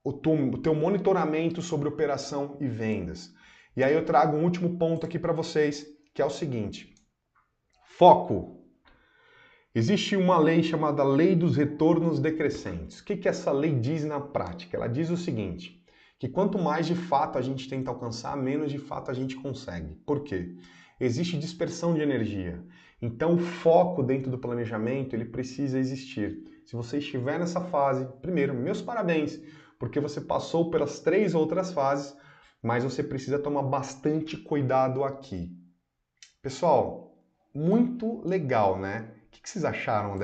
o teu monitoramento sobre operação e vendas. E aí eu trago um último ponto aqui para vocês, que é o seguinte. Foco. Existe uma lei chamada Lei dos Retornos Decrescentes. O que essa lei diz na prática? Ela diz o seguinte, que quanto mais de fato a gente tenta alcançar, menos de fato a gente consegue. Por quê? Existe dispersão de energia. Então o foco dentro do planejamento, ele precisa existir. Se você estiver nessa fase, primeiro, meus parabéns, porque você passou pelas 3 outras fases, mas você precisa tomar bastante cuidado aqui. Pessoal, muito legal, né? O que vocês acharam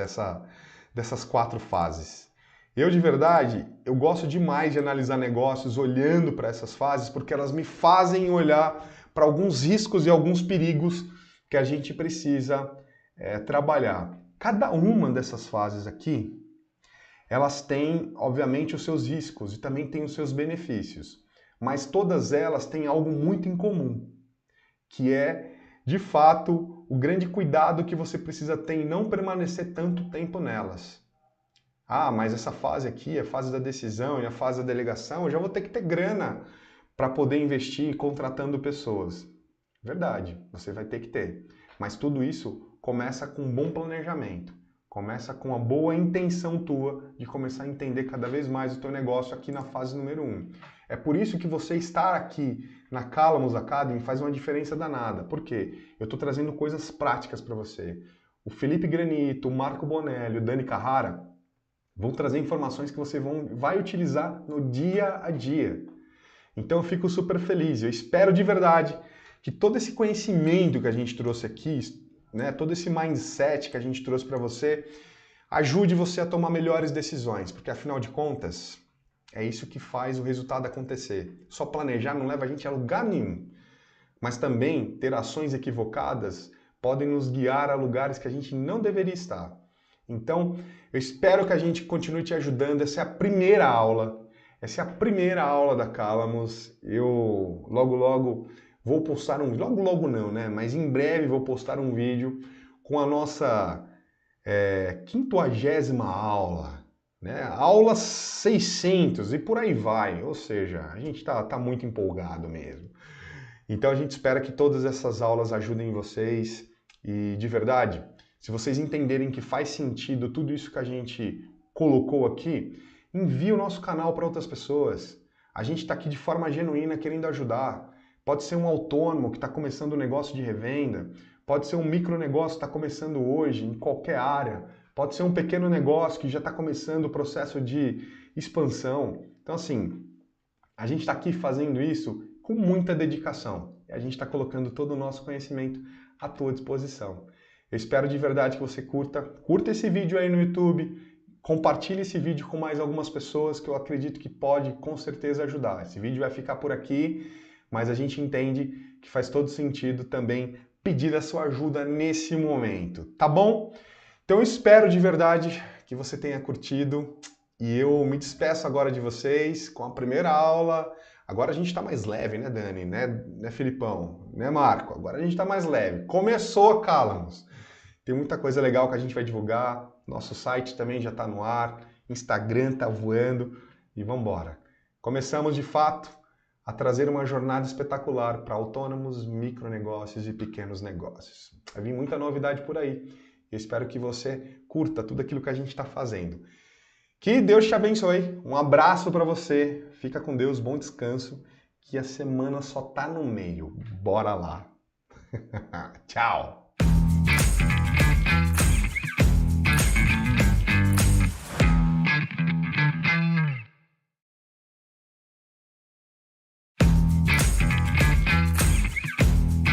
dessas 4 fases? Eu, de verdade, eu gosto demais de analisar negócios olhando para essas fases, porque elas me fazem olhar para alguns riscos e alguns perigos que a gente precisa trabalhar. Cada uma dessas fases aqui, elas têm, obviamente, os seus riscos e também têm os seus benefícios. Mas todas elas têm algo muito em comum, que é, de fato, o grande cuidado que você precisa ter em não permanecer tanto tempo nelas. Ah, mas essa fase aqui, a fase da decisão e a fase da delegação, eu já vou ter que ter grana para poder investir contratando pessoas. Verdade, você vai ter que ter. Mas tudo isso começa com um bom planejamento. Começa com a boa intenção tua de começar a entender cada vez mais o teu negócio aqui na fase número 1. É por isso que você estar aqui na Calamus Academy faz uma diferença danada. Por quê? Eu estou trazendo coisas práticas para você. O Felipe Granito, o Marco Bonelli, o Dani Carrara vão trazer informações que você vai utilizar no dia a dia. Então eu fico super feliz. Eu espero de verdade que todo esse conhecimento que a gente trouxe aqui, né, todo esse mindset que a gente trouxe para você, ajude você a tomar melhores decisões, porque afinal de contas, é isso que faz o resultado acontecer. Só planejar não leva a gente a lugar nenhum. Mas também ter ações equivocadas podem nos guiar a lugares que a gente não deveria estar. Então, eu espero que a gente continue te ajudando. Essa é a primeira aula. Essa é a primeira aula da Calamus. Eu logo vou postar um... Logo não, né? Mas em breve vou postar um vídeo com a nossa 50ª aula. Né? Aula 600 e por aí vai. Ou seja, a gente tá muito empolgado mesmo. Então a gente espera que todas essas aulas ajudem vocês e, de verdade, se vocês entenderem que faz sentido tudo isso que a gente colocou aqui, envie o nosso canal para outras pessoas. A gente está aqui de forma genuína querendo ajudar. Pode ser um autônomo que está começando um negócio de revenda, pode ser um micronegócio que está começando hoje, em qualquer área, pode ser um pequeno negócio que já está começando o processo de expansão. Então, assim, a gente está aqui fazendo isso com muita dedicação. A gente está colocando todo o nosso conhecimento à tua disposição. Eu espero de verdade que você curta esse vídeo aí no YouTube, compartilhe esse vídeo com mais algumas pessoas que eu acredito que pode com certeza ajudar. Esse vídeo vai ficar por aqui, mas a gente entende que faz todo sentido também pedir a sua ajuda nesse momento, tá bom? Então eu espero de verdade que você tenha curtido e eu me despeço agora de vocês com a primeira aula. Agora a gente está mais leve, né, Dani? Né, Filipão? Né, Marco? Agora a gente está mais leve. Começou a Calamus. Tem muita coisa legal que a gente vai divulgar. Nosso site também já está no ar. Instagram está voando. E vamos embora. Começamos, de fato, a trazer uma jornada espetacular para autônomos, micronegócios e pequenos negócios. Vai vir muita novidade por aí. Eu espero que você curta tudo aquilo que a gente está fazendo. Que Deus te abençoe. Um abraço para você. Fica com Deus, bom descanso, que a semana só tá no meio. Bora lá. Tchau.